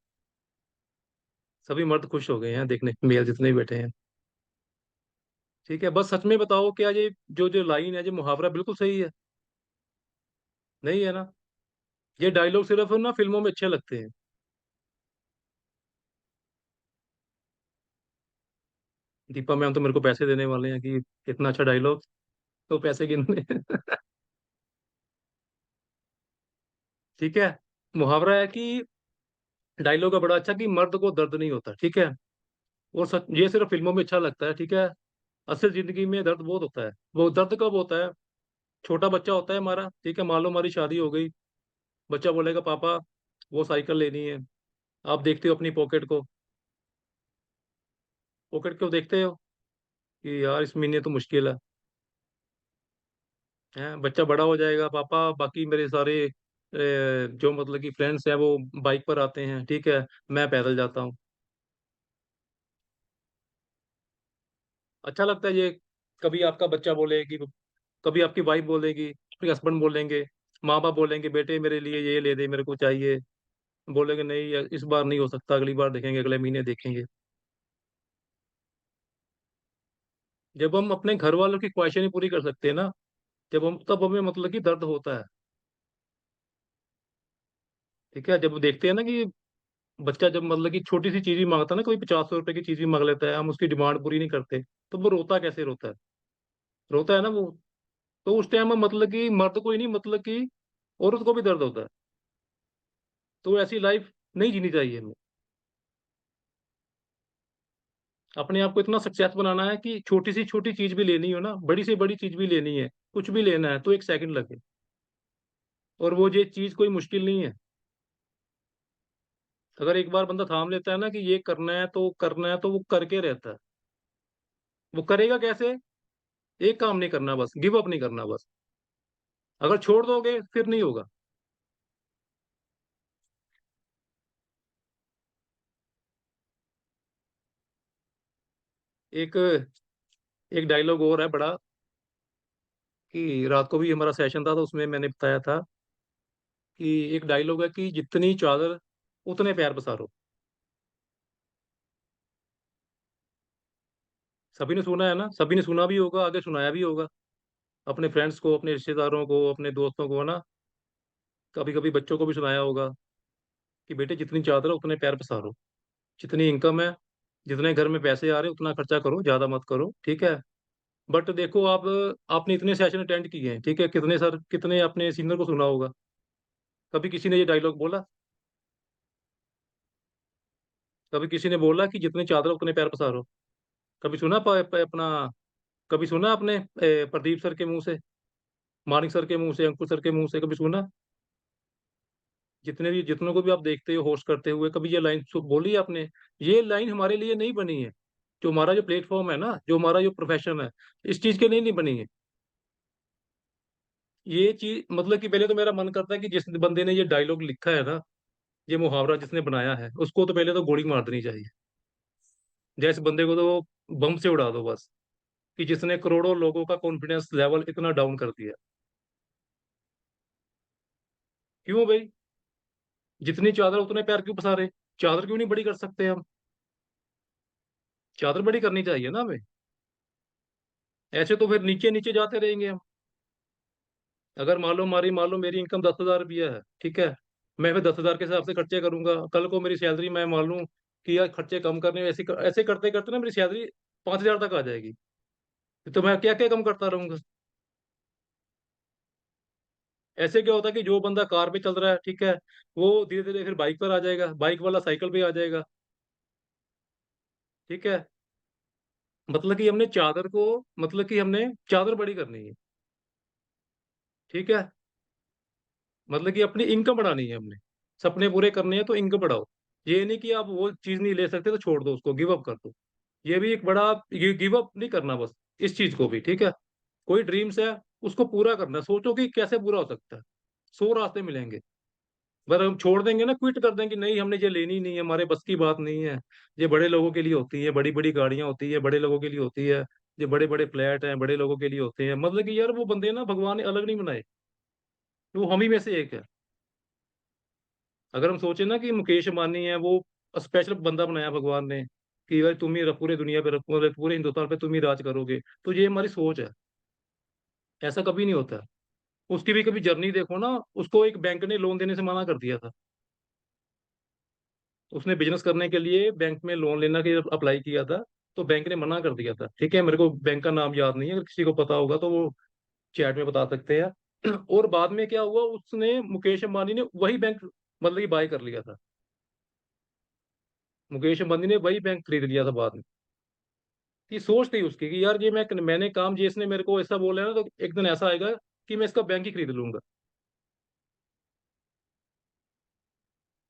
सभी मर्द खुश हो गए हैं देखने, मेल जितने भी बैठे हैं। ठीक है, बस सच में बताओ, क्या ये जो जो लाइन है, जो मुहावरा बिल्कुल सही है? नहीं है ना। ये डायलॉग सिर्फ ना फिल्मों में अच्छे लगते हैं। दीपा मैम तो मेरे को पैसे देने वाले हैं कि इतना अच्छा डायलॉग, तो पैसे गिनने। ठीक है। मुहावरा है कि डायलॉग है बड़ा अच्छा, कि मर्द को दर्द नहीं होता, ठीक है। और सच, ये सिर्फ फिल्मों में अच्छा लगता है, ठीक है। असल जिंदगी में दर्द बहुत होता है। वो दर्द कब होता है? छोटा बच्चा होता है हमारा, ठीक है, मान लो हमारी शादी हो गई, बच्चा बोलेगा पापा वो साइकिल लेनी है। आप देखते हो अपनी पॉकेट को, पॉकेट को देखते हो कि यार इस महीने तो मुश्किल है। बच्चा बड़ा हो जाएगा, पापा बाकी मेरे सारे जो मतलब कि फ्रेंड्स हैं वो बाइक पर आते हैं, ठीक है, मैं पैदल जाता हूँ। अच्छा लगता है ये। कभी आपका बच्चा बोलेगी, कभी आपकी वाइफ बोलेगी, कभी हस्बैंड बोलेंगे, माँ बाप बोलेंगे बेटे मेरे लिए ये ले दे, मेरे को चाहिए। बोलेंगे नहीं इस बार नहीं हो सकता, अगली बार देखेंगे, अगले महीने देखेंगे। जब हम अपने घर वालों की ख्वाहिशें नहीं पूरी कर सकते ना, जब हम तब हमें मतलब कि दर्द होता है। ठीक है, जब देखते हैं ना कि बच्चा जब मतलब कि छोटी सी चीज भी मांगता है ना, कोई 50 रुपए की चीज भी मांग लेता है, हम उसकी डिमांड पूरी नहीं करते, तो वो रोता कैसे रोता है? रोता है ना वो। तो उस टाइम में मतलब कि मर्द को ही नहीं, मतलब कि औरत को भी दर्द होता है। तो ऐसी लाइफ नहीं जीनी चाहिए हमें। अपने आप को इतना सक्सेस बनाना है कि छोटी से छोटी चीज़ भी लेनी हो ना, बड़ी से बड़ी चीज़ भी लेनी है, कुछ भी लेना है तो 1 सेकंड लगे, और वो ये चीज़ कोई मुश्किल नहीं है। अगर एक बार बंदा थाम लेता है ना कि ये करना है तो वो करके रहता है। वो करेगा कैसे? एक काम नहीं करना बस, गिव अप नहीं करना बस। अगर छोड़ दोगे फिर नहीं होगा। एक एक डायलॉग और है बड़ा, कि रात को भी हमारा सेशन था तो उसमें मैंने बताया था कि एक डायलॉग है कि जितनी चादर उतने पैर पसारो। सभी ने सुना है ना? सभी ने सुना भी होगा, आगे सुनाया भी होगा। अपने फ्रेंड्स को, अपने रिश्तेदारों को, अपने दोस्तों को, है ना? कभी-कभी बच्चों को भी सुनाया होगा कि बेटे जितनी चादर है उतने पैर पसारो। जितनी इनकम है, जितने घर में पैसे आ रहे हैं उतना खर्चा करो, ज़्यादा मत करो, ठीक है? बट देखो आप, आपने इतने सेशन अटेंड किए हैं, ठीक है? कितने अपने सीनियर को सुना होगा। कभी किसी ने ये डायलॉग बोला? कभी किसी ने बोला कि जितनी चादर उतने पैर पसारो? कभी सुना प प अपना कभी सुना आपने प्रदीप सर के मुँह से, मानिक सर के मुँह से, अंकुर सर के मुँह से कभी सुना? जितनों को भी आप देखते हो होस्ट करते हुए, कभी ये लाइन बोली है आपने? ये लाइन हमारे लिए नहीं बनी है। जो हमारा जो प्लेटफ़ॉर्म है ना, जो हमारा जो प्रोफ़ेशन है, इस चीज़ के लिए नहीं बनी है। ये चीज़ मतलब कि पहले तो मेरा मन करता है कि जिस बंदे ने ये डायलॉग लिखा है ना, ये मुहावरा जिसने बनाया है, उसको तो पहले तो गोली मार देनी चाहिए। जैसे बंदे को तो बम से उड़ा दो बस, कि जिसने करोड़ों लोगों का कॉन्फिडेंस लेवल इतना डाउन कर दिया। क्यों भई? जितनी चादर उतने पैर क्यों पसारे? चादर क्यों नहीं बड़ी कर सकते हम? चादर बड़ी करनी चाहिए ना हमें। ऐसे तो फिर नीचे-नीचे जाते रहेंगे हम। अगर मान लो मेरी इनकम 10,000 रुपया है, ठीक है? मैं फिर 10,000 के हिसाब से खर्चे करूँगा। कल को मेरी सैलरी मैं मान लूँ कि यार खर्चे कम करने ऐसे करते-करते ना मेरी सैलरी 5,000 तक आ जाएगी। तो मैं क्या-क्या कम करता रहूँगा। ऐसे क्या होता है कि जो बंदा कार पे चल रहा है, ठीक है? वो धीरे-धीरे फिर बाइक पर आ जाएगा, बाइक वाला साइकिल पे आ जाएगा, ठीक है? मतलब कि हमने चादर बड़ी करनी है, ठीक है? मतलब कि अपनी इनकम बढ़ानी है हमने। सपने पूरे करने हैं तो इनकम बढ़ाओ। ये नहीं कि आप वो चीज़ नहीं ले सकते तो छोड़ दो उसको, गिव अप कर दो। ये भी एक बड़ा, ये गिव अप नहीं करना बस, इस चीज़ को भी, ठीक है? कोई ड्रीम्स है, उसको पूरा करना है। सोचो कि कैसे पूरा हो सकता है? 100 रास्ते मिलेंगे। अगर हम छोड़ देंगे ना, क्विट कर देंगे, नहीं हमने ये लेनी ही नहीं है, हमारे बस की बात नहीं है। ये बड़े लोगों के लिए होती है, बड़ी-बड़ी गाड़ियाँ होती है, बड़े लोगों के लिए होती है। ये बड़े-बड़े फ्लैट हैं, बड़े लोगों के लिए होते हैं। मतलब कि यार वो बंदे ना भगवान ने अलग नहीं बनाए, वो हम ही में से एक है। अगर हम सोचे ना कि मुकेश अंबानी है, वो स्पेशल बंदा बनाया भगवान ने, कि भाई तुम ही पूरे दुनिया पे पूरे पूरे हिंदुस्तान पे तुम ही राज करोगे, तो ये हमारी सोच है। ऐसा कभी नहीं होता। उसकी भी कभी जर्नी देखो ना, उसको एक बैंक ने लोन देने से मना कर दिया था। उसने बिज़नेस करने के लिए बैंक में लोन लेना के अप्लाई किया था, तो बैंक ने मना कर दिया था। ठीक है, मेरे को बैंक का नाम याद नहीं है, अगर किसी को पता होगा तो वो चैट में बता सकते हैं। और बाद में क्या हुआ, उसने मुकेश अंबानी ने वही बैंक मतलब कि बाय कर लिया था। मुकेश अंबानी ने वही बैंक खरीद लिया था बाद में। कि सोच थी उसकी कि यार ये मैंने काम, ये इसने मेरे को ऐसा बोला है ना, तो एक दिन ऐसा आएगा कि मैं इसका बैंक ही खरीद लूँगा।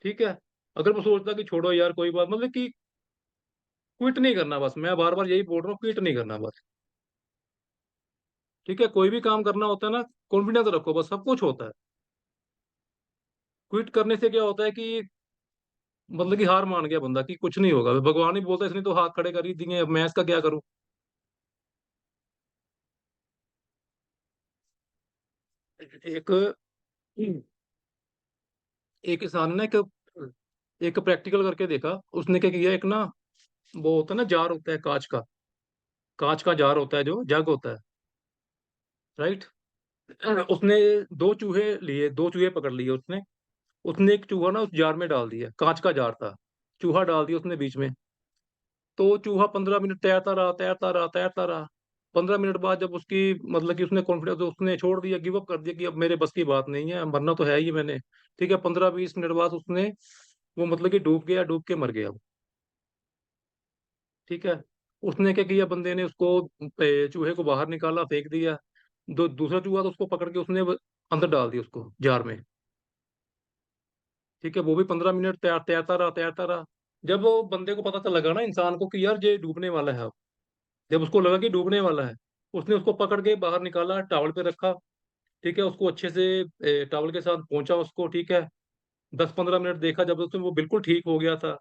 ठीक है? अगर वो सोचता कि छोड़ो यार कोई बात, मतलब कि क्विट नहीं करना बस, मैं बार-बार यही बोल रहा हूँ, क्विट नहीं करना बस। ठीक है? कोई भी काम करना होता है ना, कॉन्फिडेंस रखो बस, सब कुछ होता है। क्विट करने से क्या होता है कि मतलब कि हार मान गया बंदा कि कुछ नहीं होगा। भगवान ही बोलता है इसने तो हाथ खड़े कर ही दिए, अब मैं इसका क्या करूँ? एक एक इंसान ने एक प्रैक्टिकल करके देखा। उसने क्या किया, एक ना वो होता है ना, जार होता है काँच का जार होता है, जो जग होता है, राइट? उसने 2 चूहे लिए, 2 चूहे पकड़ लिए उसने। उसने एक चूहा ना उस जार में डाल दिया, काँच का जार था। चूहा डाल दिया उसने बीच में, तो चूहा 15 मिनट तैरता रहा, तैरता रहा, तैरता रहा। 15 मिनट बाद जब उसकी मतलब कि उसने कॉन्फिडेंस, उसने छोड़ दिया, गिव अप कर दिया कि अब मेरे बस की बात नहीं है, मरना तो है ही मैंने, ठीक है, 15-20 मिनट बाद उसने, वो मतलब कि डूब गया, डूब के मर गया वो, ठीक है। उसने क्या किया, बंदे ने उसको चूहे को बाहर निकाला, फेंक दिया। दूसरा चूहा तो उसको पकड़ के उसने अंदर डाल दिया उसको जार में, ठीक है। वो भी 15 मिनट तैरता रहा, तैरता रहा। जब वो बंदे को पता तो लगा ना, इंसान को, कि यार ये डूबने वाला है अब, जब उसको लगा कि डूबने वाला है, उसने उसको पकड़ के बाहर निकाला, टावल पे रखा, ठीक है, उसको अच्छे से टावल के साथ पहुंचा उसको, ठीक है। 10-15 मिनट देखा, जब उसमें वो बिल्कुल ठीक हो गया था,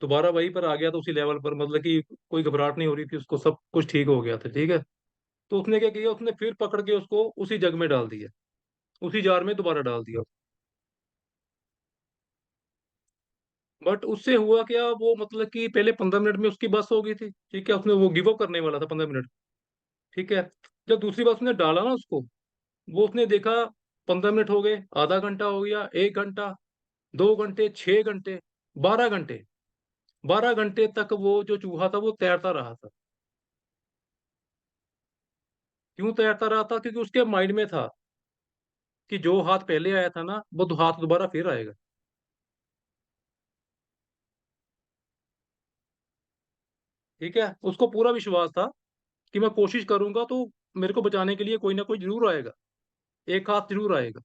दोबारा वहीं पर आ गया था, उसी लेवल पर, मतलब कि कोई घबराहट नहीं हो रही थी उसको, सब कुछ ठीक हो गया था, ठीक है। तो उसने क्या किया, उसने फिर पकड़ के उसको उसी जग में डाल दिया, उसी जार में दोबारा डाल दिया। बट उससे हुआ क्या, वो मतलब कि पहले 15 मिनट में उसकी बस हो गई थी, ठीक है, उसने वो गिव अप करने वाला था 15 मिनट, ठीक है। जब दूसरी बार उसने डाला ना उसको, वो उसने देखा 15 मिनट हो गए, आधा घंटा हो गया, 1 घंटा, 2 घंटे, 6 घंटे, 12 घंटे, 12 घंटे तक वो जो चूहा था वो तैरता रहा था। क्यों तैरता रहा था? क्योंकि उसके माइंड में था कि जो हाथ पहले आया था ना, वो हाथ दोबारा फिर आएगा, ठीक है। उसको पूरा विश्वास था कि मैं कोशिश करूंगा तो मेरे को बचाने के लिए कोई ना कोई जरूर आएगा, एक हाथ जरूर आएगा।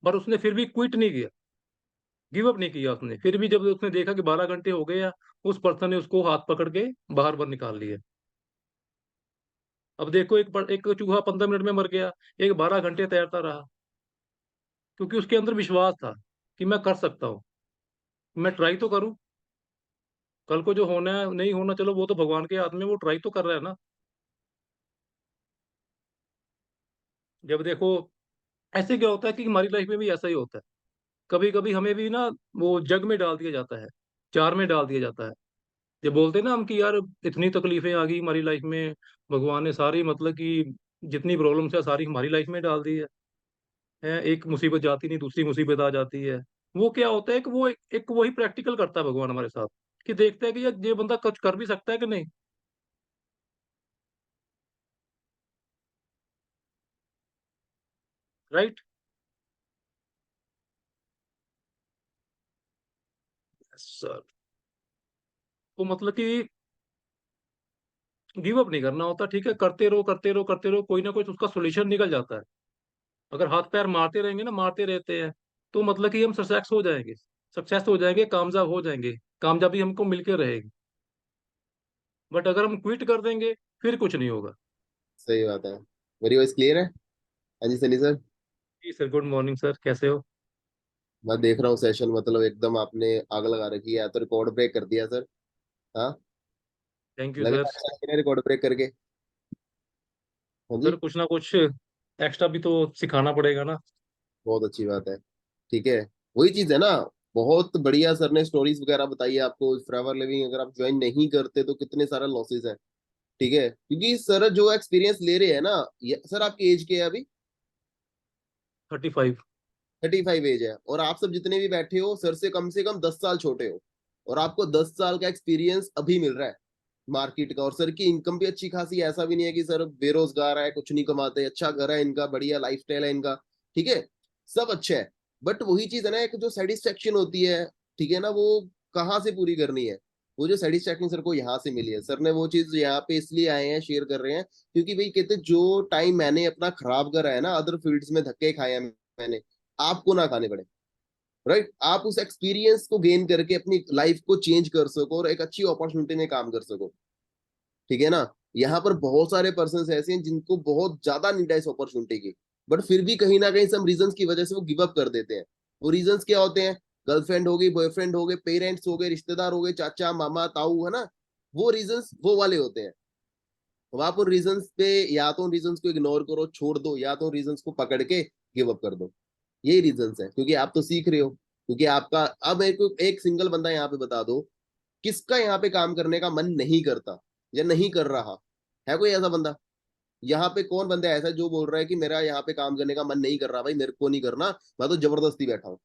पर उसने फिर भी क्विट नहीं किया, गिव अप नहीं किया उसने। फिर भी जब उसने देखा कि 12 घंटे हो गए, या उस पर्सन ने उसको हाथ पकड़ के बाहर बाहर निकाल लिया। अब देखो, एक चूहा 15 मिनट में मर गया, एक 12 घंटे तैरता रहा, क्योंकि उसके अंदर विश्वास था कि मैं कर सकता हूँ, मैं ट्राई तो करूँ। कल को जो होना है नहीं होना, चलो वो तो भगवान के हाथ में, वो ट्राई तो कर रहा है ना। जब देखो, ऐसे क्या होता है कि हमारी लाइफ में भी ऐसा ही होता है, कभी कभी हमें भी ना वो जग में डाल दिया जाता है, जार में डाल दिया जाता है। ये बोलते हैं ना हम कि यार इतनी तकलीफें आ गई हमारी लाइफ में, भगवान ने सारी मतलब कि जितनी प्रॉब्लम्स है सारी हमारी लाइफ में डाल दी है, एक मुसीबत जाती नहीं दूसरी मुसीबत आ जाती है। वो क्या होता है कि वो एक वही प्रैक्टिकल करता है भगवान हमारे साथ, कि देखता है कि यार ये बंदा कुछ कर भी सकता है कि नहीं। राइट। सर, तो मतलब कि गिव अप नहीं करना होता, ठीक है, करते रहो, करते रहो, करते रहो, कोई ना कोई तो उसका सोल्यूशन निकल जाता है। अगर हाथ पैर मारते रहेंगे ना, मारते रहते हैं, तो मतलब कि हम सक्सेस हो जाएंगे, सक्सेस हो जाएंगे, कामयाब हो जाएंगे, कामयाबी हमको मिलके रहेगी। बट अगर हम क्विट कर देंगे, फिर कुछ नहीं होगा। सही बात है। मेरी वॉइस क्लियर है? हाँ जी सनी सर। जी सर, गुड मॉर्निंग सर, कैसे हो? मैं देख रहा हूँ सेशन, मतलब एकदम आपने आग लगा रखी है, या तो रिकॉर्ड ब्रेक कर दिया सर। हाँ। थैंक यू लग सर। रहा है अच्छा रिकॉर्ड ब्रेक करके। हाँ सर जी। कुछ ना कुछ एक्स्ट्रा भी तो सिखाना पड़ेगा ना। बहुत अच्छी बात है। ठीक है। वही चीज है ना। बहुत बढ़िया सर ने स्टोरीज वगैरह बताई है आपको। फॉरएवर लिविंग अगर आप ज्वाइन नहीं करते तो कितने सारे लॉसेस है। ठीक है, क्योंकि सर जो एक्सपीरियंस ले रहे हैं ना, ये सर आपकी एज क्या है अभी? 35। 35 एज है, और आप सब जितने भी बैठे हो सर से कम 10 साल छोटे हो। और आपको 10 साल का एक्सपीरियंस अभी मिल रहा है मार्केट का। और सर की इनकम भी अच्छी खासी है, ऐसा भी नहीं है कि सर बेरोजगार है, कुछ नहीं कमाते, अच्छा घर है इनका, बढ़िया लाइफस्टाइल है इनका। ठीक है। सब अच्छा है। बट वही चीज है ना, एक जो सेटिस्फेक्शन होती है, ठीक है ना, वो कहाँ से पूरी करनी है? वो जो सेटिस्फेक्शन सर को यहाँ से मिली है, सर ने वो चीज यहाँ पे इसलिए आए हैं, शेयर कर रहे हैं, क्योंकि भाई कहते जो टाइम मैंने अपना खराब करा है ना, अदर फील्ड्स में धक्के खाए हैं मैंने, आपको ना खाने पड़े। राइट, आप उस एक्सपीरियंस को गेन करके अपनी लाइफ को चेंज कर सको और एक अच्छी अपॉर्चुनिटी में काम कर सको। ठीक है ना। यहाँ पर बहुत सारे पर्सन ऐसे हैं जिनको बहुत ज्यादा नीड है इस अपॉर्चुनिटी की, बट फिर भी कहीं ना कहीं सम रीजंस की वजह से वो गिव अप कर देते हैं। वो रीजंस क्या होते हैं? गर्लफ्रेंड हो गई, बॉयफ्रेंड हो गए, पेरेंट्स हो गए, रिश्तेदार हो गए, चाचा मामा ताऊ, है ना। वो रीजंस वो वाले होते हैं। तो आप उन रीजंस पे, या तो उन रीजंस को इग्नोर करो, छोड़ दो, या तो उन रीजंस को पकड़ के गिव अप कर दो। यही रीजंस है, क्योंकि आप तो सीख रहे हो, क्योंकि आपका, अब मेरे को एक सिंगल बंदा यहाँ पे बता दो, किसका यहाँ पे काम करने का मन नहीं करता या नहीं कर रहा? है कोई ऐसा बंदा? यहाँ पे कौन बंदा ऐसा है जो बोल रहा है कि मेरा यहाँ पे काम करने का मन नहीं कर रहा, भाई मेरे को नहीं करना, मैं तो जबरदस्ती बैठा हूँ?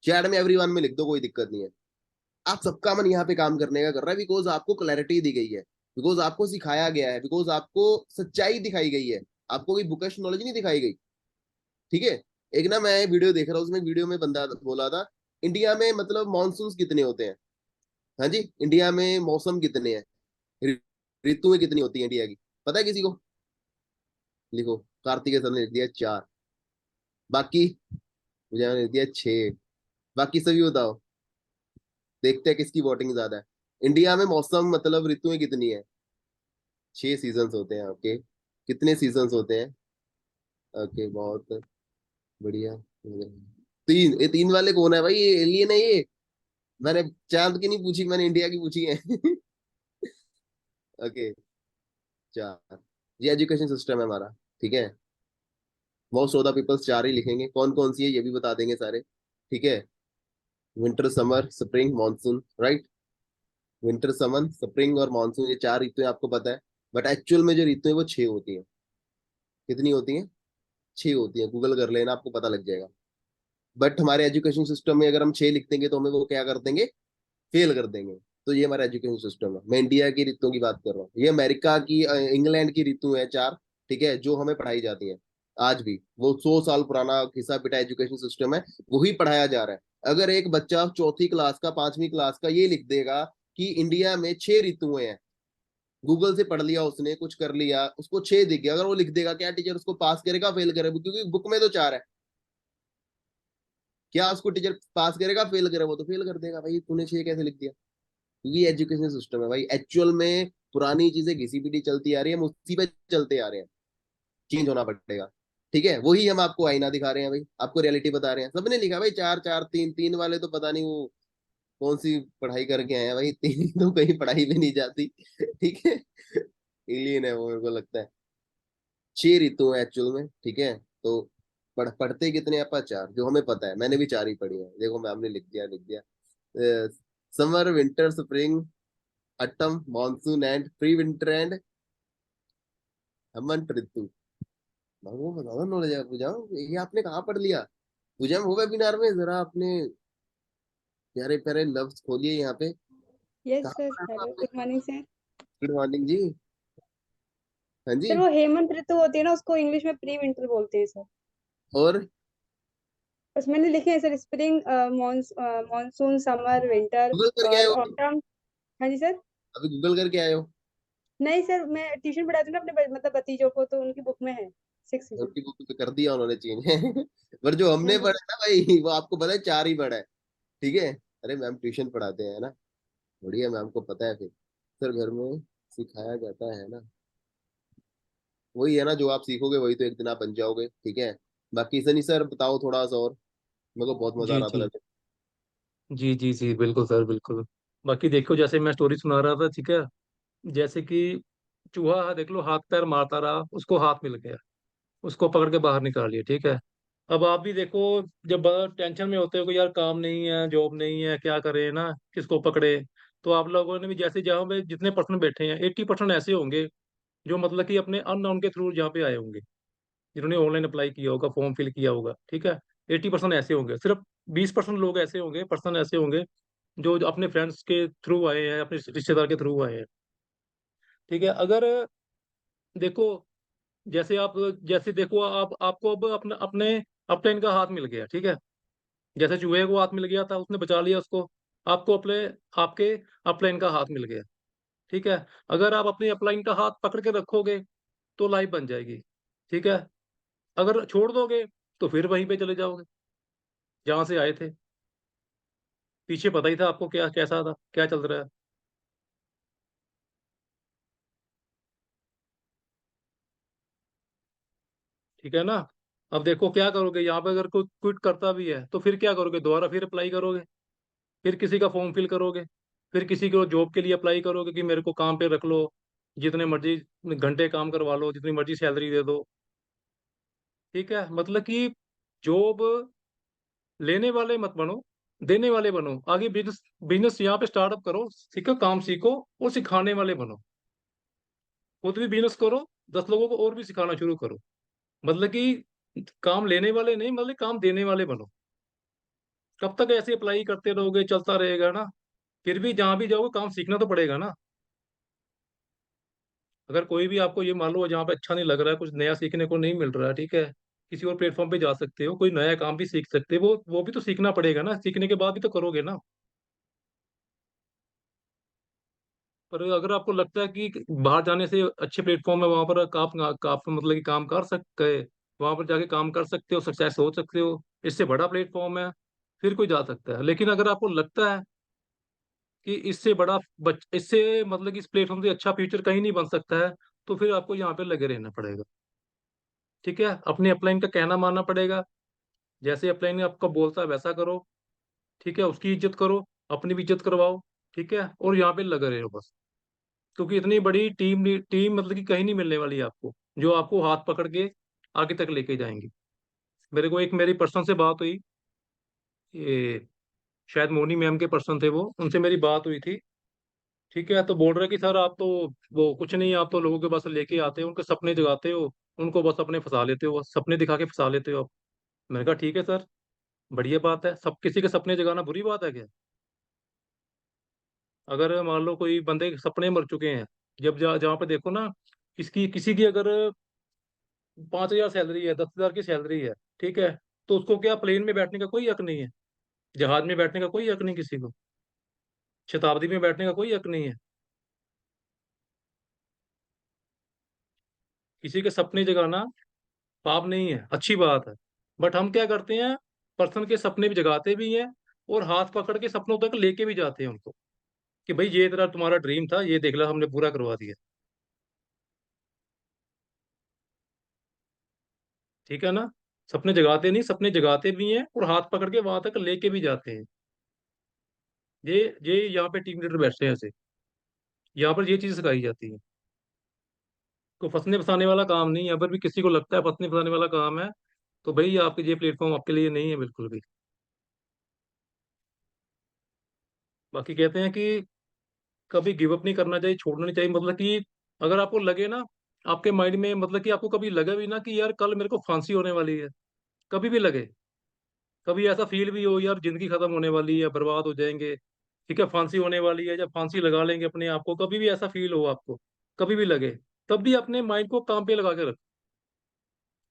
चैट में एवरीवन में लिख दो, कोई दिक्कत नहीं है। आप सबका मन यहाँ पे काम करने का कर रहा है, बिकॉज आपको क्लैरिटी दी गई है। बिकॉज आपको सिखाया गया है, बिकॉज आपको सच्चाई दिखाई गई है, आपको कोई बुकिश नॉलेज नहीं दिखाई गई। ठीक है। एक ना मैं वीडियो देख रहा हूँ, उसमें वीडियो में बंदा बोला था, इंडिया में मतलब मानसून कितने होते हैं। हाँ जी, इंडिया में मौसम कितने हैं, ऋ- ऋतुएं कितनी होती है इंडिया की, पता है किसी को? लिखो। कार्तिक सर ने लिख दिया 4, बाकी मुझे लिख दिया 6, बाकी सभी बताओ। देखते हैं किसकी वोटिंग ज्यादा है। इंडिया में मौसम मतलब ऋतुएं कितनी है? 6 सीजन्स होते हैं। ओके, कितने सीजन्स होते हैं? ओके, बहुत बढ़िया। 3, ये 3 वाले कौन है भाई, ये एलियन है ये? मैंने चांद की नहीं पूछी, मैंने इंडिया की पूछी है। ओके, 4। ये एजुकेशन सिस्टम है हमारा। ठीक है। मोस्ट ऑफ द पीपल्स 4 ही लिखेंगे, कौन कौन सी है ये भी बता देंगे सारे। ठीक है। Winter, summer, spring, monsoon, right. Winter, summer, spring और मानसून, ये 4 ऋतुएं आपको पता है। बट एक्चुअल में जो ऋतुएं वो 6 होती हैं। कितनी होती हैं? 6 होती हैं, गूगल कर लेना, आपको पता लग जाएगा। बट हमारे एजुकेशन सिस्टम में अगर हम 6 लिख देंगे तो हमें वो क्या कर देंगे, फेल कर देंगे। तो ये हमारा एजुकेशन सिस्टम है। मैं इंडिया की ऋतुओं की बात कर रहा हूँ, ये अमेरिका की इंग्लैंड की ऋतु है 4। ठीक है, जो हमें पढ़ाई जाती है आज भी, वो 100 साल पुराना घिसा पिटा एजुकेशन सिस्टम है, वही पढ़ाया जा रहा है। अगर एक बच्चा चौथी क्लास का, 5वीं क्लास का ये लिख देगा कि इंडिया में 6 ऋतुएं हैं, गूगल से पढ़ लिया उसने, कुछ कर लिया, उसको 6 दिख गया, अगर वो लिख देगा, क्या टीचर उसको पास करेगा फेल करेगा? क्योंकि बुक में तो 4 है। क्या उसको टीचर पास करेगा फेल करेगा? वो तो फेल कर देगा भाई, तूने 6 कैसे लिख दिया? ये एजुकेशन सिस्टम है भाई। एक्चुअल में पुरानी चीजें घिसी पिटी चलती आ रही है, हम उसी पे चलते आ रहे हैं। चेंज होना पड़ेगा। ठीक है, वही हम आपको आईना दिखा रहे हैं भाई, आपको रियलिटी बता रहे हैं। सबने लिखा भाई 4 4 3 3 वाले तो पता नहीं वो कौन सी पढ़ाई करके आए हैं भाई। 3 तो कहीं पढ़ाई भी नहीं जाती। ठीक है, एलियन है वो, मेरे को लगता है। 6 ऋतु है एक्चुअल में। ठीक है। तो पढ़ते कितने हैं? आप 4, जो हमें पता है, मैंने भी 4 ही पढ़ी है, देखो मैम ने लिख दिया। Summer, winter, spring, autumn, monsoon and pre winter and हेमंत ऋतु। वो बताओ नॉलेज है पूजा, ये आपने कहाँ पढ़ लिया? पूजा में वो वेबिनार में जरा अपने प्यारे प्यारे लफ्ज खोलिए यहाँ पे। यस कहाँ सर, पढ़ा था हेलो, आपने? Good morning sir. Good morning जी। हाँ जी। सर वो हेमंत ऋतु होती है ना, उसको इंग्लिश में प्री विंटर बोलते हैं सर। और बस मैंने लिखे हैं sir, spring, monsoon, summer, winter Google करके आए और हो अभी? ऑटम। हाँ जी सर। अभी गूगल करके आए हो? नहीं सर, मैं ट्यूशन पढ़ाती हूँ ना अपने मतलब भतीजों को, तो उनकी बुक में है 6 सीजन। उनकी बुक तो कर दिया उन्होंने चेंज। पर जो हाँ हमने जी। पढ़ा ना भाई, वो आपको पता है 4 ही पढ़ा है। ठीक है। अरे मैम ट्यूशन पढ़ाते हैं ना, बढ़िया, मैम को पता है फिर। सर घर में सिखाया जाता है ना, वही है ना, जो आप सीखोगे वही तो एक दिन आप बन जाओगे। ठीक है। बाकी सनी सर बताओ थोड़ा सा और, मेरे को बहुत मजा आ जी रहा था जी वैसे। जी जी जी, बिल्कुल सर बिल्कुल। बाकी देखो, जैसे मैं स्टोरी सुना रहा था, ठीक है, जैसे कि चूहा देख लो हाथ पैर मारता रहा, उसको हाथ मिल गया, उसको पकड़ के बाहर निकाल लिया, ठीक है। अब आप भी देखो, जब टेंशन में होते हो कि यार काम नहीं है, जॉब नहीं है, क्या करें ना, किसको पकड़े, तो आप लोगों ने भी, जैसे जहाँ पे जितने पर्सन बैठे हैं, 80% ऐसे होंगे जो मतलब कि अपने अननोन के थ्रू यहाँ पे आए होंगे, जिन्होंने ऑनलाइन अप्लाई किया होगा, फॉर्म फिल किया होगा, ठीक है। 80% ऐसे होंगे, सिर्फ 20% लोग ऐसे होंगे, पर्सन ऐसे होंगे जो अपने फ्रेंड्स के थ्रू आए हैं, अपने रिश्तेदार के थ्रू आए हैं, ठीक है। अगर देखो, जैसे आप, जैसे देखो आप, आपको अब अपने अपने अपलाइन का हाथ मिल गया, ठीक है। जैसे चूहे को हाथ मिल गया था, उसने बचा लिया उसको, आपको अपने, आपके अपलाइन का हाथ मिल गया, ठीक है। अगर आप अपने अपलाइन का हाथ पकड़ के रखोगे तो लाइफ बन जाएगी, ठीक है। अगर छोड़ दोगे तो फिर वहीं पे चले जाओगे जहां से आए थे। पीछे पता ही था आपको क्या कैसा था, क्या चल रहा है, ठीक है ना। अब देखो क्या करोगे, यहाँ पे अगर कोई क्विट करता भी है तो फिर क्या करोगे, दोबारा फिर अप्लाई करोगे, फिर किसी का फॉर्म फिल करोगे, फिर किसी को जॉब के लिए अप्लाई करोगे कि मेरे को काम पे रख लो, जितने मर्जी घंटे काम करवा लो, जितनी मर्जी सैलरी दे दो, ठीक है। मतलब कि जॉब लेने वाले मत बनो, देने वाले बनो। आगे बिजनेस, बिजनेस यहाँ पे स्टार्टअप करो, सीखो, काम सीखो और सिखाने वाले बनो। खुद भी बिजनेस करो, 10 लोगों को और भी सिखाना शुरू करो। मतलब कि काम लेने वाले नहीं, मतलब काम देने वाले बनो। कब तक ऐसे अप्लाई करते रहोगे, चलता रहेगा ना। फिर भी जहां भी जाओगे काम सीखना तो पड़ेगा ना। अगर कोई भी आपको ये मान लो जहाँ पे अच्छा नहीं लग रहा है, कुछ नया सीखने को नहीं मिल रहा है, ठीक है, किसी और प्लेटफॉर्म पे जा सकते हो, कोई नया काम भी सीख सकते हो, वो भी तो सीखना पड़ेगा ना, सीखने के बाद भी तो करोगे ना। पर अगर आपको लगता है कि बाहर जाने से अच्छे प्लेटफॉर्म है, वहां पर आप मतलब कि काम कर सकते, वहां पर जाके काम कर सकते हो, सक्सेस हो सकते हो, इससे बड़ा प्लेटफॉर्म है, फिर कोई जा सकता है। लेकिन अगर आपको लगता है कि इससे बड़ा इससे मतलब कि इस प्लेटफॉर्म से अच्छा फ्यूचर कहीं नहीं बन सकता है, तो फिर आपको यहाँ पे लगे रहना पड़ेगा। ठीक है, अपने अपलाइन का कहना मानना पड़ेगा, जैसे अपलाइन आपका बोलता है वैसा करो। ठीक है, उसकी इज्जत करो, अपनी भी इज्जत करवाओ। ठीक है, और यहाँ पे लगे रहो बस। क्योंकि इतनी बड़ी टीम मतलब कि कहीं नहीं मिलने वाली है आपको, जो आपको हाथ पकड़ के आगे तक लेके जाएंगे। मेरे को एक मेरी पर्सन से बात हुई, ये शायद मोनी मैम के पर्सन थे वो, उनसे मेरी बात हुई थी। ठीक है, तो बोल रहे कि सर आप तो वो कुछ नहीं, आप तो लोगों के बस लेके आते हो, उनके सपने जगाते हो, उनको बस अपने फंसा लेते हो, बस सपने दिखा के फंसा लेते हो आप। मैंने कहा ठीक है सर, बढ़िया बात है, सब किसी के सपने जगाना बुरी बात है क्या? अगर मान लो कोई बंदे के सपने मर चुके हैं, जब जहाँ पे देखो ना, किसी की अगर 5,000 सैलरी है, 10,000 की सैलरी है, ठीक है, तो उसको क्या प्लेन में बैठने का कोई हक नहीं है? जहाज में बैठने का कोई हक नहीं किसी को? शताब्दी में बैठने का कोई हक नहीं है? किसी के सपने जगाना पाप नहीं है, अच्छी बात है। बट हम क्या करते हैं, पर्सन के सपने भी जगाते भी हैं, और हाथ पकड़ के सपनों तक लेके भी जाते हैं उनको, कि भाई ये तेरा तुम्हारा ड्रीम था, ये देख लो हमने पूरा करवा दिया। ठीक है ना? सपने जगाते नहीं, सपने जगाते भी हैं और हाथ पकड़ के वहां तक लेके भी जाते हैं। ये यहाँ पे टीम लीडर बैठते हैं ऐसे, यहाँ पर ये चीज सिखाई जाती है। तो फंसने फंसाने वाला काम नहीं है, अगर भी किसी को लगता है फंसने फंसाने वाला काम है, तो भाई आपके ये प्लेटफॉर्म आपके लिए नहीं है बिल्कुल भी। बाकी कहते हैं कि कभी गिव अप नहीं करना चाहिए, छोड़ना नहीं चाहिए, मतलब कि अगर आपको लगे ना, आपके माइंड में मतलब कि आपको कभी लगे भी ना कि यार कल मेरे को फांसी होने वाली है, कभी भी लगे, कभी ऐसा फील भी हो यार जिंदगी खत्म होने वाली है, बर्बाद हो जाएंगे, ठीक है, फांसी होने वाली है, जब फांसी लगा लेंगे अपने आप को, कभी भी ऐसा फील हो आपको, कभी भी लगे, तब भी अपने माइंड को काम पे लगा के रखो,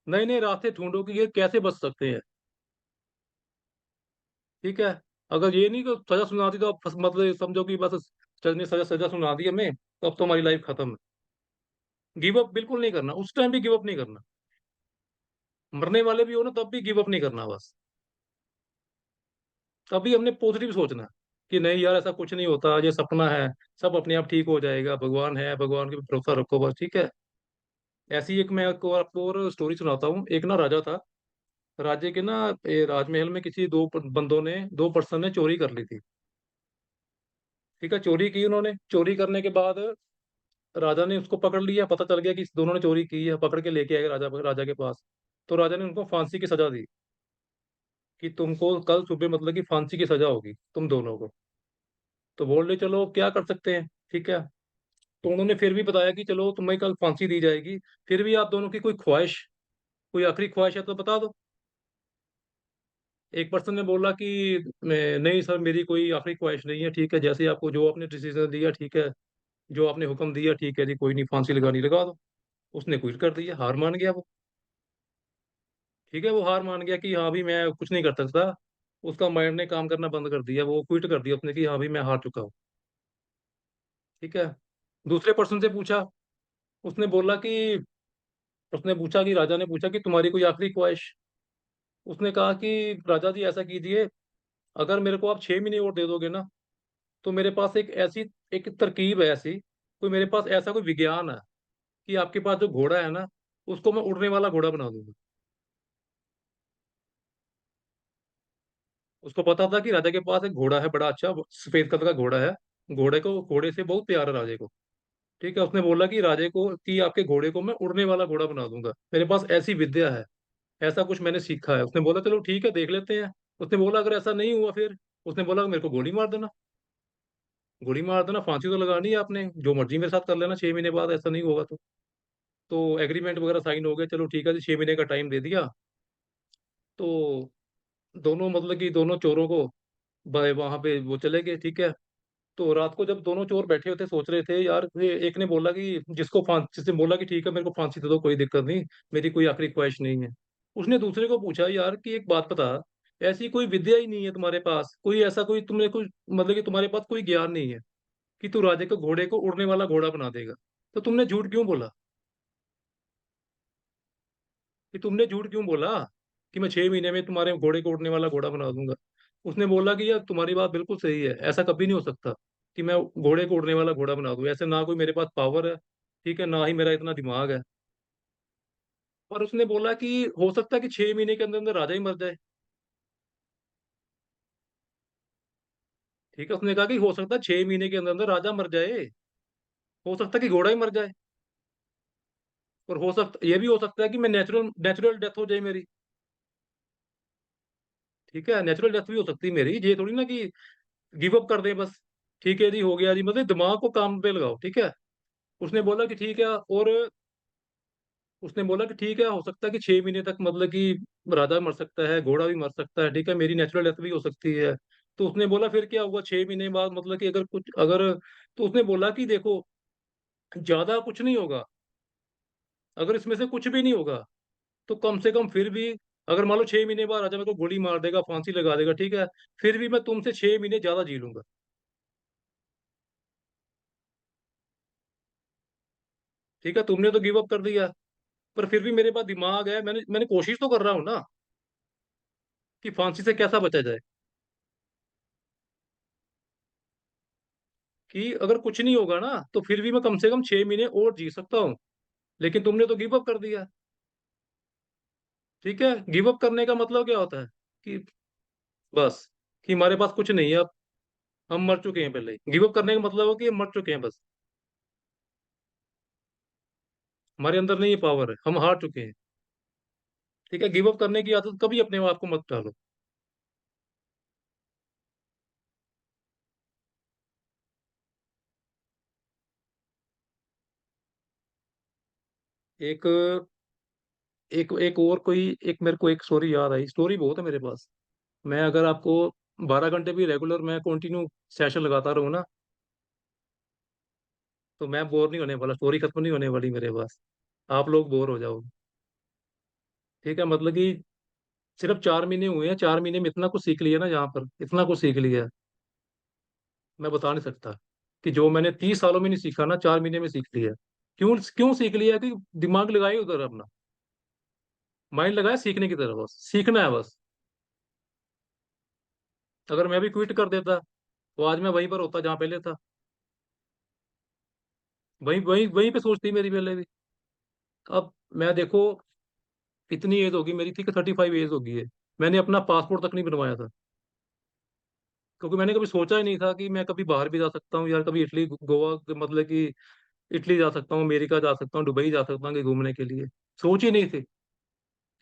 नए नए रास्ते ढूंढो कि ये कैसे बच सकते हैं। ठीक है, अगर ये नहीं कि सजा सुना दी तो आप मतलब समझो कि बस जज ने सजा सजा सुना दी हमें, तो अब तो हमारी लाइफ खत्म है। गिव अप बिल्कुल नहीं करना, उस टाइम भी गिव अप नहीं करना, मरने वाले भी हो ना तब भी गिव अप नहीं करना बस। तभी हमने पॉजिटिव सोचना कि नहीं यार ऐसा कुछ नहीं होता, ये सपना है, सब अपने आप ठीक हो जाएगा, भगवान है, भगवान के भरोसा रखो बस। ठीक है, ऐसी एक मैं आपको और स्टोरी सुनाता हूँ। एक ना राजा था, राजे के ना राजमहल में किसी बंदों ने, दो पर्सन ने चोरी कर ली थी। ठीक है, चोरी की उन्होंने, चोरी करने के बाद राजा ने उसको पकड़ लिया, पता चल गया कि इस दोनों ने चोरी की है, पकड़ के लेके आए राजा राजा के पास। तो राजा ने उनको फांसी की सजा दी कि तुमको कल सुबह मतलब कि फांसी की सजा होगी तुम दोनों को। तो बोल रहे चलो क्या कर सकते हैं, ठीक है। तो उन्होंने फिर भी बताया कि चलो तुम्हें कल फांसी दी जाएगी, फिर भी आप दोनों की कोई ख्वाहिश, कोई आखिरी ख्वाहिश है तो बता दो। एक पर्सन ने बोला कि मैं नहीं सर, मेरी कोई आखिरी ख्वाहिश नहीं है, ठीक है, जैसे आपको जो आपने डिसीजन दिया ठीक है, जो आपने हुक्म दिया ठीक है जी, कोई नहीं, फांसी लगानी लगा दो। उसने क्विट कर दिया, हार मान गया वो। ठीक है, वो हार मान गया कि हाँ भी मैं कुछ नहीं कर सकता, उसका माइंड ने काम करना बंद कर दिया, वो क्विट कर दिया उसने कि हाँ भी मैं हार चुका हूँ। ठीक है, दूसरे पर्सन से पूछा, उसने बोला कि उसने पूछा कि राजा ने पूछा कि तुम्हारी कोई आखिरी ख्वाहिश? उसने कहा कि राजा जी ऐसा कीजिए, अगर मेरे को आप 6 महीने और दे दोगे ना, तो मेरे पास एक ऐसी एक तरकीब है, ऐसी कोई मेरे पास ऐसा कोई विज्ञान है कि आपके पास जो घोड़ा है ना, उसको मैं उड़ने वाला घोड़ा बना दूंगा। उसको पता था कि राजा के पास एक घोड़ा है, बड़ा अच्छा सफेद कलर का घोड़ा है, घोड़े से बहुत प्यार है राजे को। ठीक है, उसने बोला कि राजे को कि आपके घोड़े को मैं उड़ने वाला घोड़ा बना दूंगा, मेरे पास ऐसी विद्या है, ऐसा कुछ मैंने सीखा है। उसने बोला चलो ठीक है देख लेते हैं। उसने बोला अगर ऐसा नहीं हुआ फिर? उसने बोला मेरे को गोली मार देना, गोली मार देना, फांसी तो लगानी है आपने, जो मर्जी मेरे साथ कर लेना 6 महीने बाद, ऐसा नहीं होगा तो एग्रीमेंट वगैरह साइन हो गए, चलो ठीक है जी, 6 महीने का टाइम दे दिया। तो दोनों मतलब कि दोनों चोरों को वहां पे वो चले गए। ठीक है, तो रात को जब दोनों चोर बैठे होते सोच रहे थे यार, एक ने बोला कि जिसने बोला कि ठीक है मेरे को फांसी दे दो, कोई दिक्कत नहीं, मेरी कोई आखिरी ख्वाहिश नहीं है। उसने दूसरे को पूछा, यार कि एक बात बता, ऐसी कोई विद्या ही नहीं है तुम्हारे पास, कोई ऐसा कोई तुमने कोई मतलब कि तुम्हारे पास कोई ज्ञान नहीं है कि तू राजा के घोड़े को उड़ने वाला घोड़ा बना देगा, तो तुमने झूठ क्यों बोला? कि तुमने झूठ क्यों बोला कि मैं 6 महीने में तुम्हारे घोड़े को उड़ने वाला घोड़ा बना दूंगा? उसने बोला कि यार तुम्हारी बात बिल्कुल सही है, ऐसा कभी नहीं हो सकता कि मैं घोड़े को उड़ने वाला घोड़ा बना दूं, ऐसे ना कोई मेरे पास पावर है, ठीक है, ना ही मेरा इतना दिमाग है। और उसने बोला कि हो सकता है कि 6 महीने के अंदर अंदर राजा ही मर जाए। ठीक है, उसने कहा कि हो सकता है 6 महीने के अंदर अंदर राजा मर जाए, हो सकता है कि घोड़ा ही मर जाए, और हो सकता ये भी हो सकता है कि मैं नेचुरल नेचुरल डेथ हो जाए मेरी। ठीक है, नेचुरल डेथ भी हो सकती है मेरी, ये थोड़ी ना कि गिव अप कर दे बस। ठीक है जी, हो गया जी, मतलब दिमाग को काम पे लगाओ, ठीक है। उसने बोला कि ठीक है, और उसने बोला कि ठीक है, हो सकता है कि 6 महीने तक मतलब कि राजा मर सकता है, घोड़ा भी मर सकता है, ठीक है, मेरी नेचुरल डेथ भी हो सकती है। तो उसने बोला फिर क्या हुआ 6 महीने बाद, मतलब कि अगर कुछ अगर, तो उसने बोला कि देखो, ज्यादा कुछ नहीं होगा, अगर इसमें से कुछ भी नहीं होगा तो कम से कम फिर भी, अगर मान लो 6 महीने बाद राजा मेरे को गोली मार देगा, फांसी लगा देगा, ठीक है, फिर भी मैं तुमसे 6 महीने ज्यादा जी लूंगा। ठीक है, तुमने तो गिव अप कर दिया, पर फिर भी मेरे पास दिमाग है, मैंने मैंने कोशिश तो कर रहा हूँ ना कि फांसी से कैसा बचा जाए, कि अगर कुछ नहीं होगा ना तो फिर भी मैं कम से कम 6 महीने और जी सकता हूँ। लेकिन तुमने तो गिव अप कर दिया। ठीक है, गिव अप करने का मतलब क्या होता है कि बस, कि हमारे पास कुछ नहीं है अब, हम मर चुके हैं पहले ही। गिव अप करने का मतलब है कि हम मर चुके हैं बस, हमारे अंदर नहीं पावर है, हम हार चुके हैं। ठीक है, गिव अप करने की आदत कभी अपने आप को मत डालो। एक एक एक और कोई, एक मेरे को एक स्टोरी याद आई, स्टोरी बहुत है मेरे पास। मैं अगर आपको 12 घंटे भी रेगुलर मैं कंटिन्यू सेशन लगाता रहूँ ना, तो मैं बोर नहीं होने वाला, स्टोरी खत्म नहीं होने वाली मेरे पास, आप लोग बोर हो जाओगे। ठीक है, मतलब कि सिर्फ 4 महीने हुए हैं, 4 महीने में इतना कुछ सीख लिया ना, यहाँ पर इतना कुछ सीख लिया है, मैं बता नहीं सकता, कि जो मैंने 30 सालों में नहीं सीखा ना, 4 महीने में सीख लिया। क्यों क्यों सीख लिया? कि दिमाग लगाए उधर अपना, माइंड लगाया सीखने की तरफ, बस सीखना है बस। अगर मैं भी क्विट कर देता तो आज मैं वहीं पर होता जहाँ पहले था, वहीं वहीं वहीं पे सोचती मेरी पहले भी। अब मैं देखो, इतनी एज होगी मेरी थी कि 35 एज होगी है, मैंने अपना पासपोर्ट तक नहीं बनवाया था, क्योंकि मैंने कभी सोचा ही नहीं था कि मैं कभी बाहर भी जा सकता हूँ यार, कभी इटली गोवा, मतलब कि इटली जा सकता हूँ, अमेरिका जा सकता हूँ, दुबई जा सकता हूँ कि घूमने के लिए। सोच ही नहीं थी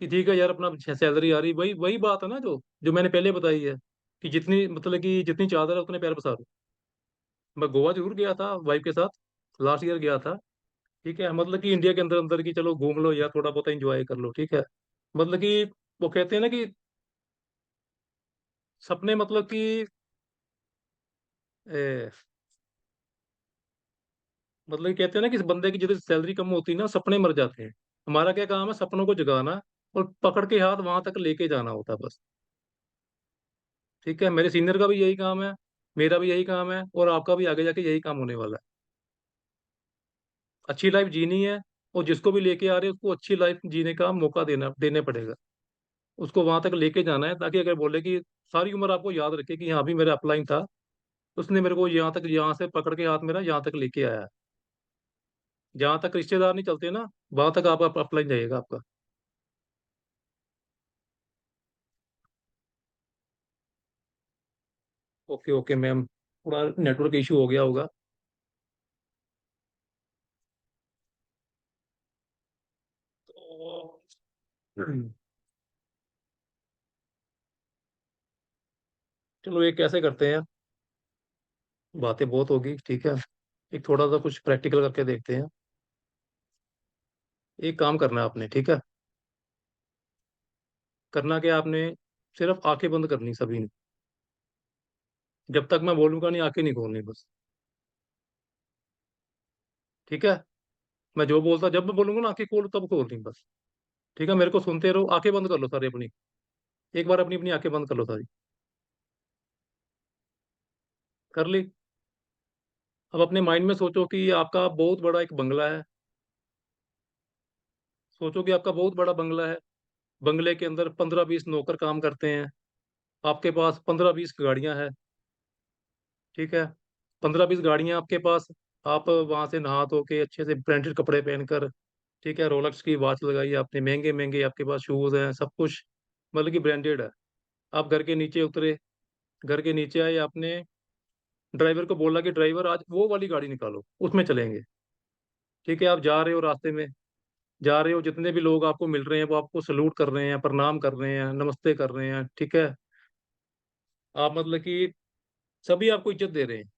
कि ठीक है यार, अपना सैलरी आ रही, वही वही बात है ना जो जो मैंने पहले बताई है, कि जितनी मतलब कि जितनी चादर है उतने पैर पसारो। मैं गोवा जरूर गया था वाइफ के साथ, लास्ट ईयर गया था। ठीक है, मतलब कि इंडिया के अंदर अंदर की चलो घूम लो या थोड़ा बहुत एंजॉय कर लो, ठीक है। मतलब कि वो कहते हैं ना कि सपने, मतलब कि ए, मतलब कि कहते हैं ना कि इस बंदे की जितनी सैलरी कम होती है ना, सपने मर जाते हैं। हमारा क्या काम है? सपनों को जगाना और पकड़ के हाथ वहां तक लेके जाना होता है बस। ठीक है, मेरे सीनियर का भी यही काम है, मेरा भी यही काम है, और आपका भी आगे जाके यही काम होने वाला है। अच्छी लाइफ जीनी है, और जिसको भी लेके आ रहे हैं उसको अच्छी लाइफ जीने का मौका देने पड़ेगा, उसको वहां तक लेके जाना है, ताकि अगर बोले कि सारी उम्र आपको याद रखे कि हाँ भी मेरा अपलाइन था, उसने मेरे को यहाँ तक, यहाँ से पकड़ के हाथ मेरा यहाँ तक लेके आया है। जहाँ तक रिश्तेदार नहीं चलते ना, वहां तक आप अपलाइन जाइएगा आपका। ओके ओके मैम, थोड़ा नेटवर्क इशू हो गया होगा। तो चलो एक कैसे करते हैं, बातें बहुत होगी, ठीक है, एक थोड़ा सा कुछ प्रैक्टिकल करके देखते हैं। एक काम करना है आपने, ठीक है, करना क्या आपने, सिर्फ आंखें बंद करनी सभी ने, जब तक मैं बोलूंगा नहीं, आंखें नहीं खोलनी बस। ठीक है, मैं जो बोलता, जब मैं बोलूंगा ना आंखें खोलो, तब खोलनी बस। ठीक है, मेरे को सुनते रहो, आंखें बंद कर लो सारी अपनी। एक बार अपनी अपनी आंखें बंद कर लो सारी। कर ली? अब अपने माइंड में सोचो कि आपका बहुत बड़ा एक बंगला है। सोचो कि आपका बहुत बड़ा बंगला है। बंगले के अंदर 15-20 नौकर काम करते हैं। आपके पास 15-20 गाड़ियां हैं। ठीक है, 15-20 गाड़ियां आपके पास। आप वहां से नहा धो के अच्छे से ब्रांडेड कपड़े पहनकर, ठीक है, रोलेक्स की वॉच लगाई आपने, महंगे महंगे आपके पास शूज हैं, सब कुछ मतलब कि ब्रांडेड है। आप घर के नीचे उतरे, घर के नीचे आए, आपने ड्राइवर को बोला कि ड्राइवर आज वो वाली गाड़ी निकालो, उसमें चलेंगे। ठीक है, आप जा रहे हो, रास्ते में जा रहे हो, जितने भी लोग आपको मिल रहे हैं वो आपको सलूट कर रहे हैं, प्रणाम कर रहे हैं, नमस्ते कर रहे हैं। ठीक है, आप मतलब कि सभी आपको इज्जत दे रहे हैं।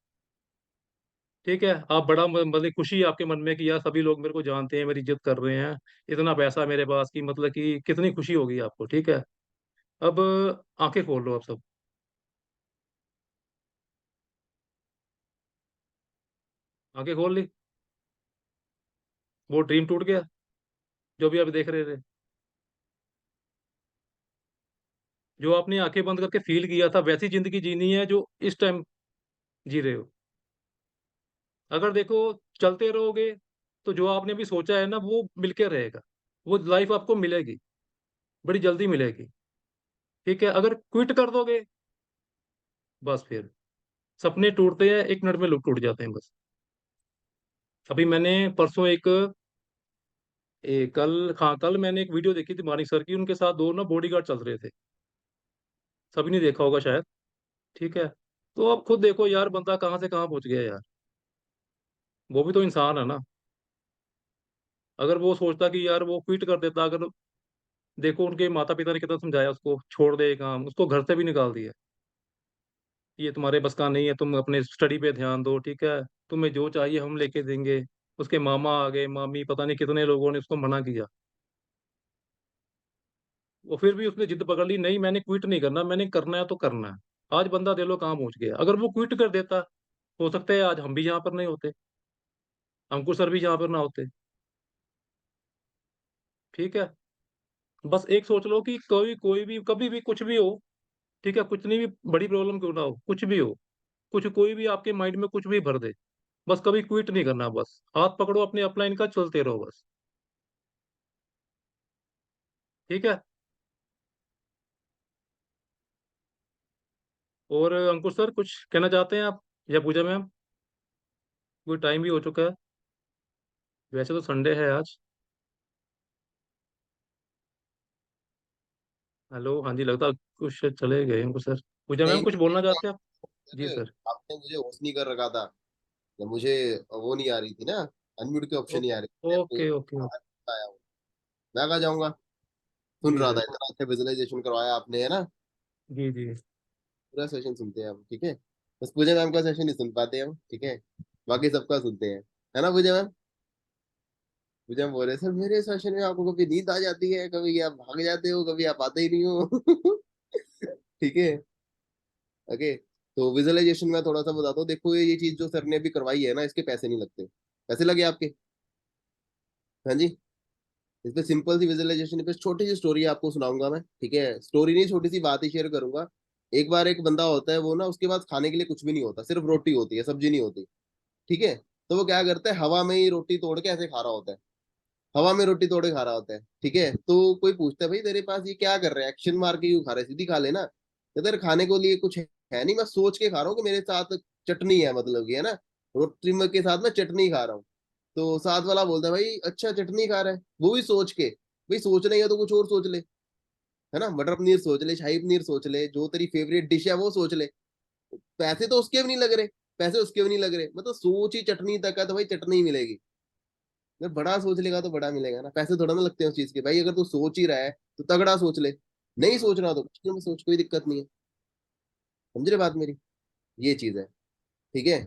ठीक है, आप बड़ा मतलब खुशी है आपके मन में कि यार सभी लोग मेरे को जानते हैं, मेरी इज्जत कर रहे हैं, इतना पैसा मेरे पास की मतलब कि कितनी खुशी होगी आपको। ठीक है, अब आंखें खोल लो आप सब। आंखें खोल ली? वो ड्रीम टूट गया जो भी आप देख रहे थे? जो आपने आंखें बंद करके फील किया था वैसी जिंदगी जीनी है जो इस टाइम जी रहे हो? अगर देखो, चलते रहोगे तो जो आपने भी सोचा है ना वो मिलके रहेगा। वो लाइफ आपको मिलेगी, बड़ी जल्दी मिलेगी। ठीक है, अगर क्विट कर दोगे, बस फिर सपने टूटते हैं, एक मिनट में लोग टूट जाते हैं बस। अभी मैंने परसों कल, हाँ कल मैंने एक वीडियो देखी थी मानिक सर की, उनके साथ दो ना बॉडीगार्ड चल रहे थे। सभी ने देखा होगा शायद। ठीक है, तो अब खुद देखो यार, बंदा कहाँ से कहाँ पहुंच गया यार। वो भी तो इंसान है ना। अगर वो सोचता कि यार वो क्विट कर देता, अगर देखो उनके माता पिता ने कितना समझाया उसको, छोड़ दे ये काम, उसको घर से भी निकाल दिया। ये तुम्हारे बस का नहीं है, तुम अपने स्टडी पे ध्यान दो। ठीक है, तुम्हें जो चाहिए हम लेके देंगे। उसके मामा आ गए, मामी, पता नहीं कितने लोगों ने उसको मना किया। वो फिर भी उसने जिद पकड़ ली, नहीं मैंने क्विट नहीं करना, मैंने करना है तो करना है। आज बंदा दे लो कहाँ पहुंच गया। अगर वो क्विट कर देता, हो सकता है आज हम भी यहाँ पर नहीं होते, अंकुर सर भी यहाँ पर ना होते। ठीक है, बस एक सोच लो कि कोई कोई भी कभी भी कुछ भी हो, ठीक है, कुछ नहीं भी बड़ी प्रॉब्लम क्यों ना हो, कुछ भी हो, कुछ कोई भी आपके माइंड में कुछ भी भर दे, बस कभी क्विट नहीं करना। बस हाथ पकड़ो अपने अपलाइन का, चलते रहो बस। ठीक है, और अंकुर सर कुछ कहना चाहते हैं आप, या पूजा मैम? कोई टाइम भी हो चुका है, वैसे तो संडे है आज। हेलो, हाँ जी, लगता है कुछ चले गए अंकुर सर। पूजा मैम नहीं कुछ बोलना चाहते हैं आप? जी सर, सर। आपने मुझे होस्ट नहीं कर रखा था। जब मुझे वो नहीं आ रही थी ना, अनम्यूट की ऑप्शन नहीं आ रही थी, मैं अपनी ओके ओके ओके। बाहर आया हूँ। मैं कहाँ जाऊंगा। सुन जी रहा था, सर। इतना अच्छा विजुअलाइजेशन करवाया आपने, है ना। जी जी। पूरा सेशन सुनते हैं हम, ठीक है। बस पूजा मैम का सेशन नहीं सुन पाते हम, ठीक है। बाकी सबका सुनते हैं, है ना पूजा मैम। पूजा मैम बोल रहे सर मेरे सेशन में आपको कभी नींद आ जाती है, कभी आप भाग जाते हो, कभी आप आते ही नहीं हो। ठीक है। ओके, तो विजुअलाइजेशन में थोड़ा सा बताता हूँ। देखो ये चीज जो सर ने अभी करवाई है ना, इसके पैसे नहीं लगते। पैसे लगे आपके? हाँ जी। इस पे सिंपल सी विजुअलाइजेशन पे छोटी सी स्टोरी आपको सुनाऊंगा मैं, ठीक है। स्टोरी नहीं, छोटी सी बात ही शेयर करूंगा। एक बार एक बंदा होता है, वो ना उसके पास खाने के लिए कुछ भी नहीं होता, सिर्फ रोटी होती है, सब्जी नहीं होती। ठीक है। तो वो क्या करता है, हवा में ही रोटी तोड़ के ऐसे खा रहा होता है। हवा में रोटी तोड़ के खा रहा होता है, ठीक है। तो कोई पूछता है भाई तेरे पास ये क्या कर रहा है, एक्शन मार के क्यों खा रहा है, सीधी खा लेना। कहता है खाने को लिए कुछ है नहीं, मैं सोच के खा रहा हूँ कि मेरे साथ चटनी है, मतलब ये है ना, रोटी के साथ मैं चटनी खा रहा हूँ। तो साथ वाला बोलता है भाई अच्छा चटनी खा रहा है, वो भी सोच के। भाई सोचना ही है तो कुछ और सोच ले, है ना, मटर पनीर सोच ले, शाही पनीर सोच ले, जो तेरी फेवरेट डिश है वो सोच ले। पैसे तो उसके भी नहीं लग रहे, पैसे उसके भी नहीं लग रहे, मतलब सोच ही चटनी तक है तो भाई चटनी ही मिलेगी। अगर बड़ा सोच लेगा तो बड़ा मिलेगा ना, पैसे थोड़ा ना लगते हैं उस चीज के। भाई अगर तू सोच ही रहा है तो तगड़ा सोच ले, नहीं सोच रहा तो मुश्किल में सोच, कोई दिक्कत नहीं है। समझ रहे बात मेरी, ये चीज है। ठीक है।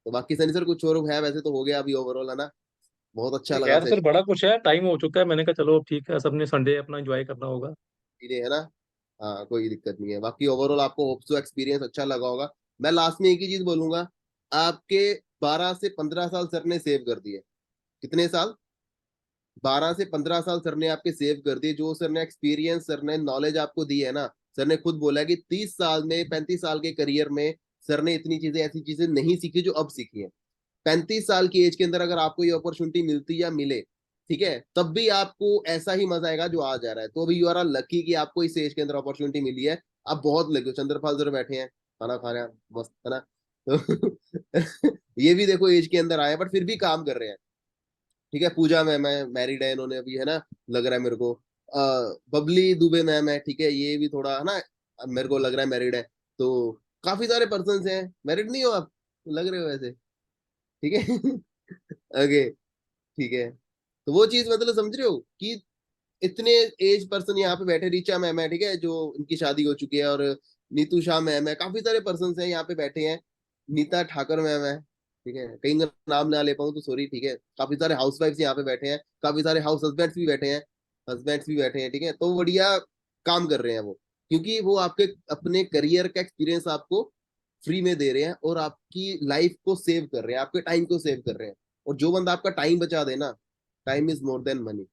तो बाकी सनी सर कुछ और है, वैसे तो हो गया अभी ओवरऑल, है ना। बहुत अच्छा नहीं लगा खैर सर, सेशन, बड़ा कुछ है, टाइम हो चुका है, मैंने कहा चलो ठीक है, सबने संडे अपना एंजॉय करना होगा। है ना। हाँ कोई दिक्कत नहीं है, बाकी ओवरऑल आपको होप सो एक्सपीरियंस अच्छा लगा होगा। मैं लास्ट में एक ही चीज बोलूंगा, आपके 12 से 15 साल सर ने सेव कर दिए। कितने साल? 12 से 15 साल सर ने आपके सेव कर दिए। जो सर ने एक्सपीरियंस, सर ने नॉलेज आपको दी है ना, सर ने खुद बोला है कि 30 साल में, 35 साल के करियर में सर ने इतनी चीजें, ऐसी चीजें नहीं सीखी जो अब सीखी है। 35 साल की एज के अंदर अगर आपको ये अपॉर्चुनिटी मिलती या मिले, ठीक है, तब भी आपको ऐसा ही मजा आएगा जो आ जा रहा है। तो अभी यू आर लकी कि आपको इस एज के अंदर अपॉर्चुनिटी मिली है। आप बहुत लगे हो, चंद्रपाल सर बैठे हैं, खाना खा रहे हैं, मस्त है ना। तो ये भी देखो एज के अंदर आए, बट फिर भी काम कर रहे हैं। ठीक है, पूजा मैम है, मैरिड है इन्होंने अभी, है ना, लग रहा है मेरे को। बबली दुबे मैम है, ठीक है, ये भी थोड़ा है ना, मेरे को लग रहा है मैरिड है। तो काफी सारे पर्सन हैं। मैरिड नहीं हो आप? लग रहे हो वैसे। ठीक है। ओके, ठीक है। तो वो चीज मतलब समझ रहे हो कि इतने एज पर्सन यहाँ पे बैठे, ऋचा मैम है, ठीक है, जो उनकी शादी हो चुकी है, और नीतू शाह मैम है, काफी सारे पर्सन हैं यहाँ पे बैठे हैं। नीता ठाकर मैम है, ठीक है, कहीं का नाम ना ले पाऊँ तो सॉरी, ठीक है। काफी सारे हाउस वाइफ्स यहाँ पे बैठे हैं, काफी सारे हाउस हस्बैंड्स भी बैठे हैं, ठीक है। तो बढ़िया काम कर रहे हैं वो, क्योंकि वो आपके अपने करियर का एक्सपीरियंस आपको फ्री में दे रहे हैं, और आपकी लाइफ को सेव कर रहे हैं, आपके टाइम को सेव कर रहे हैं। और जो बंदा आपका टाइम बचा देना, time is more than money.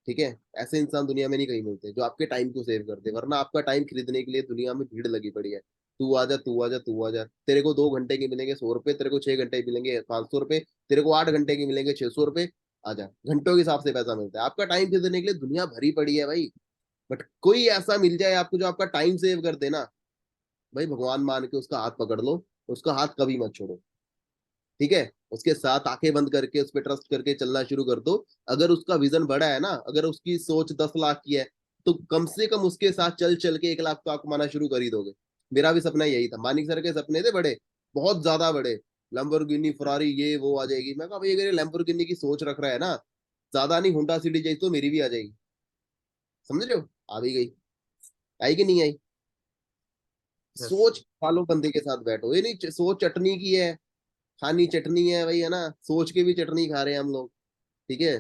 ठीक है, ऐसे इंसान दुनिया में नहीं कहीं मिलते जो आपके टाइम को सेव करते, वरना आपका टाइम खरीदने के लिए दुनिया में भीड़ लगी पड़ी है। तू आजा, तू आजा, तू आजा। तेरे को 2 घंटे के मिलेंगे 100 रुपए, तेरे को 6 घंटे मिलेंगे 500 रुपए, तेरे को 8 घंटे के मिलेंगे 600 रुपए। आजा, घंटों के हिसाब से पैसा मिलता है। आपका टाइम खरीदने के लिए दुनिया भरी पड़ी है भाई। बट कोई ऐसा मिल जाए आपको जो आपका टाइम सेव कर देना, भाई भगवान मान के उसका हाथ पकड़ लो, उसका हाथ कभी मत छोड़ो। ठीक है, उसके साथ आंखें बंद करके उस पर ट्रस्ट करके चलना शुरू कर दो। अगर उसका विजन बड़ा है ना, अगर उसकी सोच 10 लाख की है, तो कम से कम उसके साथ चल चल के 1 लाख तो आप कमाना शुरू कर ही दोगे। मेरा भी सपना यही था। मानिक सर के सपने थे बड़े, बहुत ज्यादा बड़े, लैम्बोर्गिनी फरारी ये वो आ जाएगी। मैं कहा भाई अगर ये लैम्बोर्गिनी की सोच रख रहा है ना, ज्यादा नहीं, होंडा सिटी चाहिए तो मेरी भी आ जाएगी। समझ रहे हो? आ भी गई। आई कि नहीं आई? यस। सोच वालों बंदे के साथ बैठो, ये नहीं सोच चटनी की है, खानी चटनी है भाई, है ना, सोच के भी चटनी खा रहे हैं हम लोग। ठीक है।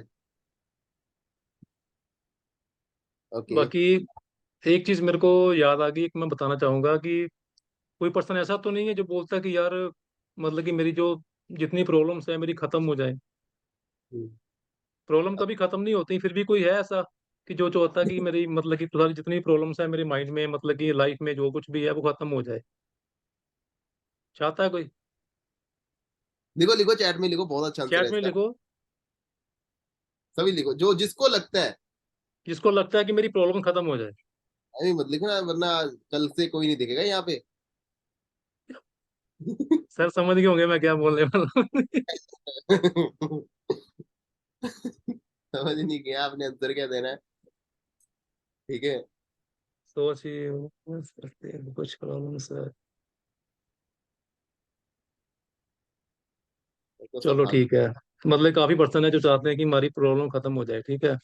ओके। बाकी एक चीज मेरे को याद आ गई, एक मैं बताना चाहूंगा कि कोई पर्सन ऐसा तो नहीं है जो बोलता है कि यार मतलब कि मेरी जो जितनी प्रॉब्लम्स है मेरी खत्म हो जाए। हम्म। प्रॉब्लम कभी खत्म नहीं होती, फिर भी कोई है ऐसा कि जो चाहता है कि मेरी मतलब कि सारी जितनी प्रॉब्लम्स है मेरे माइंड में, मतलब कि लाइफ में जो कुछ भी है वो खत्म हो जाए। चाहता है कोई? लिखो लिखो, चैट में लिखो, बहुत अच्छा आंसर है चैट में इसका। लिखो। सभी लिखो, जो जिसको लगता है। जिसको लगता है कि मेरी प्रॉब्लम खत्म हो जाए। अभी मत लिखना, वरना कल से कोई नहीं दिखेगा यहाँ पे। सर समझ गए होंगे मैं क्या बोलने वाला हूँ। समझ नहीं गया आपने आंसर क्या देना है। ठीक है। सोच ही सकते हैं कुछ प्रॉब्लम्स है। तो सब चलो फालतू। ठीक है। मतलब काफी पर्सन है जो चाहते हैं कि हमारी प्रॉब्लम खत्म हो जाए, ठीक है।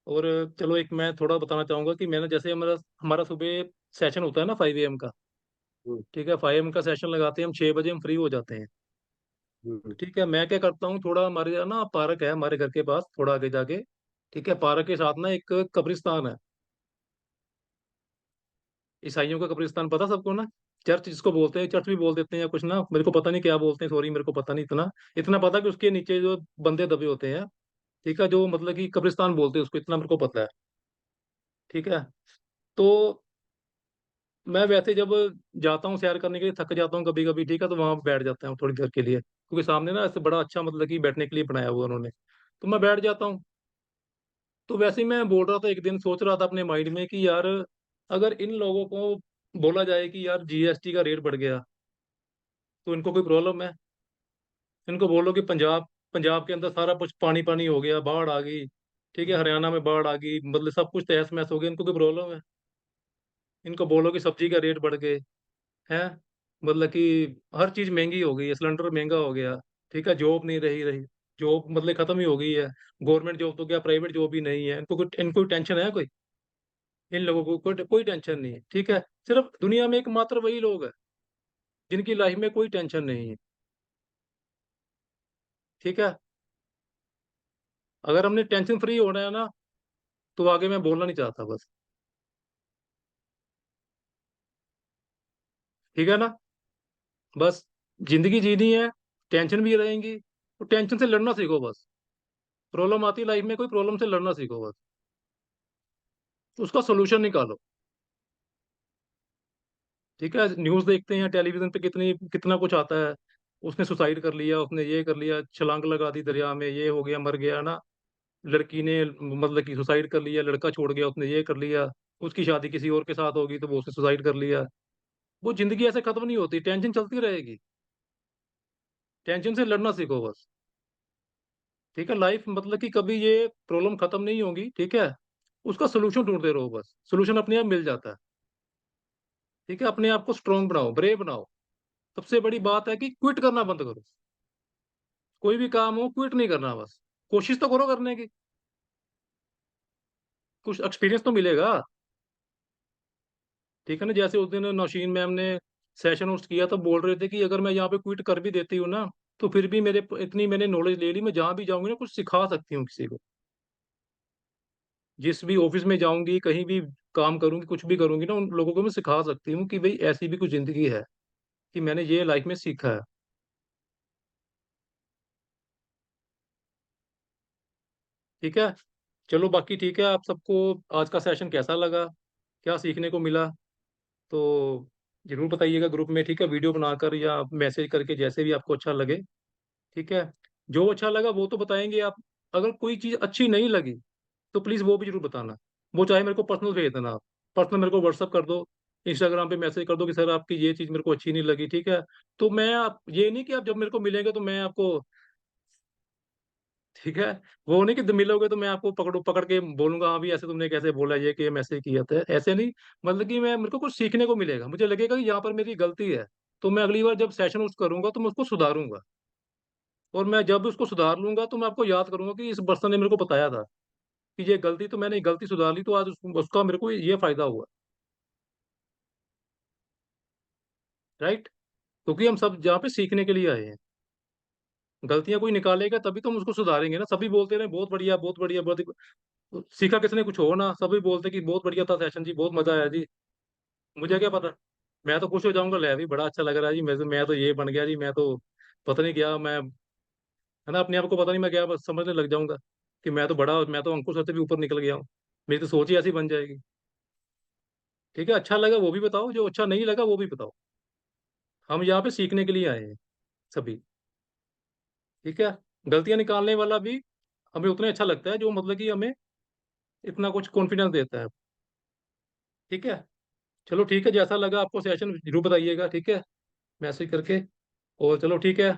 और चलो एक मैं थोड़ा बताना चाहूंगा कि मैंने जैसे हमारा हमारा सुबह सेशन होता है ना 5 AM का। हम्म, ठीक है, 5 AM का सेशन लगाते हैं हम, 6 बजे हम फ्री हो जाते हैं। हम्म, ठीक है, मैं क्या करता हूँ, थोड़ा हमारे यहाँ ना पार्क है हमारे घर के पास, थोड़ा आगे जाके। ठीक है, पार्क के साथ ना एक कब्रिस्तान है। ईसाइयों का कब्रिस्तान पता सबको ना। चर्च जिसको बोलते हैं, चर्च भी बोल देते हैं या कुछ ना, मेरे को पता नहीं क्या बोलते हैं, सॉरी मेरे को पता नहीं इतना। इतना पता कि उसके नीचे जो बंदे दबे होते हैं। ठीक है, जो मतलब कि कब्रिस्तान बोलते हैं उसको, इतना मेरे को पता है। ठीक है। तो मैं वैसे जब जाता हूँ सैर करने के लिए, थक जाता हूँ कभी कभी, ठीक है, तो वहां बैठ जाता हूँ थोड़ी देर के लिए, क्योंकि सामने ना ऐसे बड़ा अच्छा मतलब कि बैठने के लिए बनाया हुआ उन्होंने। तो मैं बैठ जाता हूँ। तो वैसे ही मैं बोल रहा था, एक दिन सोच रहा था अपने माइंड में कि यार अगर इन लोगों को बोला जाए कि यार GST का रेट बढ़ गया, तो इनको कोई प्रॉब्लम है? इनको बोलो कि पंजाब पंजाब के अंदर सारा कुछ पानी पानी हो गया, बाढ़ आ गई। ठीक है, हरियाणा में बाढ़ आ गई, मतलब सब कुछ तहस महस हो गया, इनको कोई प्रॉब्लम है? इनको बोलो कि सब्जी का रेट बढ़ गए हैं, मतलब कि हर चीज महंगी हो गई है, सिलेंडर महंगा हो गया। ठीक है, जॉब नहीं रही जॉब मतलब खत्म ही हो गई है। गवर्नमेंट जॉब तो क्या, प्राइवेट जॉब ही नहीं है, इनको टेंशन है कोई? इन लोगों को कोई टेंशन नहीं है। ठीक है, सिर्फ दुनिया में एकमात्र वही लोग है जिनकी लाइफ में कोई टेंशन नहीं है। ठीक है, अगर हमने टेंशन फ्री होना है ना, तो आगे मैं बोलना नहीं चाहता बस। ठीक है ना। बस जिंदगी जीनी है, टेंशन भी रहेंगी, तो टेंशन से लड़ना सीखो बस। प्रॉब्लम आती है लाइफ में, कोई प्रॉब्लम से लड़ना सीखो बस, उसका सोल्यूशन निकालो। ठीक है, न्यूज़ देखते हैं टेलीविजन पे, कितनी कितना कुछ आता है, उसने सुसाइड कर लिया, उसने ये कर लिया, छलांग लगा दी दरिया में, ये हो गया, मर गया ना। लड़की ने मतलब कि सुसाइड कर लिया, लड़का छोड़ गया, उसने ये कर लिया, उसकी शादी किसी और के साथ होगी तो वो उसने सुसाइड कर लिया। वो जिंदगी ऐसे खत्म नहीं होती, टेंशन चलती रहेगी। टेंशन से लड़ना सीखो बस। ठीक है, लाइफ मतलब कि कभी ये प्रॉब्लम खत्म नहीं होगी। ठीक है, उसका सोल्यूशन ढूंढते रहो बस, सोल्यूशन अपने आप मिल जाता है। ठीक है, अपने आप को स्ट्रोंग बनाओ, ब्रेव बनाओ। सबसे बड़ी बात है कि क्विट करना बंद करो। कोई भी काम हो, क्विट नहीं करना बस, कोशिश तो करो करने की, कुछ एक्सपीरियंस तो मिलेगा। ठीक है ना, जैसे उस दिन नौशीन मैम ने सेशन होस्ट किया तो बोल रहे थे कि अगर मैं यहाँ पे क्विट कर भी देती हूँ ना, तो फिर भी मेरे इतनी मैंने नॉलेज ले ली, मैं जहाँ भी जाऊंगी ना कुछ सिखा सकती हूँ किसी को। जिस भी ऑफिस में जाऊंगी, कहीं भी काम करूंगी, कुछ भी करूंगी ना, उन लोगों को मैं सिखा सकती हूँ कि भाई ऐसी भी कुछ जिंदगी है, कि मैंने ये लाइफ में सीखा है। ठीक है, चलो बाकी ठीक है, आप सबको आज का सेशन कैसा लगा, क्या सीखने को मिला, तो जरूर बताइएगा ग्रुप में। ठीक है, वीडियो बनाकर या मैसेज करके, जैसे भी आपको अच्छा लगे। ठीक है, जो अच्छा लगा वो तो बताएंगे आप। अगर कोई चीज़ अच्छी नहीं लगी तो प्लीज़ वो भी जरूर बताना। वो चाहे मेरे को पर्सनल भेज देना आप, पर्सनल मेरे को व्हाट्सअप कर दो, इंस्टाग्राम पे मैसेज कर दो कि सर आपकी ये चीज़ मेरे को अच्छी नहीं लगी। ठीक है, तो मैं आप ये नहीं कि आप जब मेरे को मिलेंगे तो मैं आपको, ठीक है, वो नहीं कि मिलोगे तो मैं आपको पकड़ पकड़ के बोलूंगा हाँ भी ऐसे तुमने कैसे बोला, ये कि मैसेज किया था, ऐसे नहीं। मतलब कि मैं, मेरे को कुछ सीखने को मिलेगा, मुझे लगेगा कि यहाँ पर मेरी गलती है, तो मैं अगली बार जब सेशन उस करूंगा तो मैं उसको सुधारूंगा। और मैं जब उसको सुधार लूंगा तो मैं आपको याद करूंगा कि इस पर्सन ने मेरे को बताया था कि ये गलती, तो मैंने गलती सुधार ली, तो आज उसका मेरे को ये फायदा हुआ। राइट, क्योंकि हम सब जहाँ पे सीखने के लिए आए हैं। गलतियां कोई निकालेगा तभी तो हम उसको सुधारेंगे ना। सभी बोलते रहे बहुत बढ़िया, बहुत बढ़िया, बहुत तो सीखा किसने कुछ हो ना, सभी बोलते कि बहुत बढ़िया था सेशन जी, बहुत मजा आया जी। मुझे क्या पता, मैं तो खुश हो जाऊंगा, ले भी बड़ा अच्छा लग रहा है जी, मैं तो ये बन गया जी, मैं तो पता नहीं क्या मैं, है ना, अपने आप को पता नहीं मैं क्या बस समझने लग जाऊंगा कि मैं तो बड़ा, मैं तो अंकुश सर से भी ऊपर निकल गया हूँ। मेरी तो सोच ही ऐसी बन जाएगी। ठीक है, अच्छा लगा वो भी बताओ, जो अच्छा नहीं लगा वो भी बताओ। हम यहाँ पे सीखने के लिए आए हैं सभी। ठीक है, गलतियां निकालने वाला भी हमें उतना अच्छा लगता है जो मतलब कि हमें इतना कुछ कॉन्फिडेंस देता है। ठीक है, चलो ठीक है, जैसा लगा आपको सेशन जरूर बताइएगा। ठीक है, मैसेज करके। और चलो ठीक है,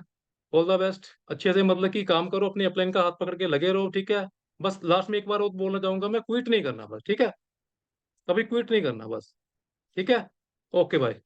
ऑल द बेस्ट, अच्छे से मतलब कि काम करो, अपने अपलाइन का हाथ पकड़ के लगे रहो। ठीक है, बस लास्ट में एक बार और बोलना चाहूंगा मैं, क्विट नहीं करना बस। ठीक है, कभी क्विट नहीं करना बस। ठीक है, ओके बाय।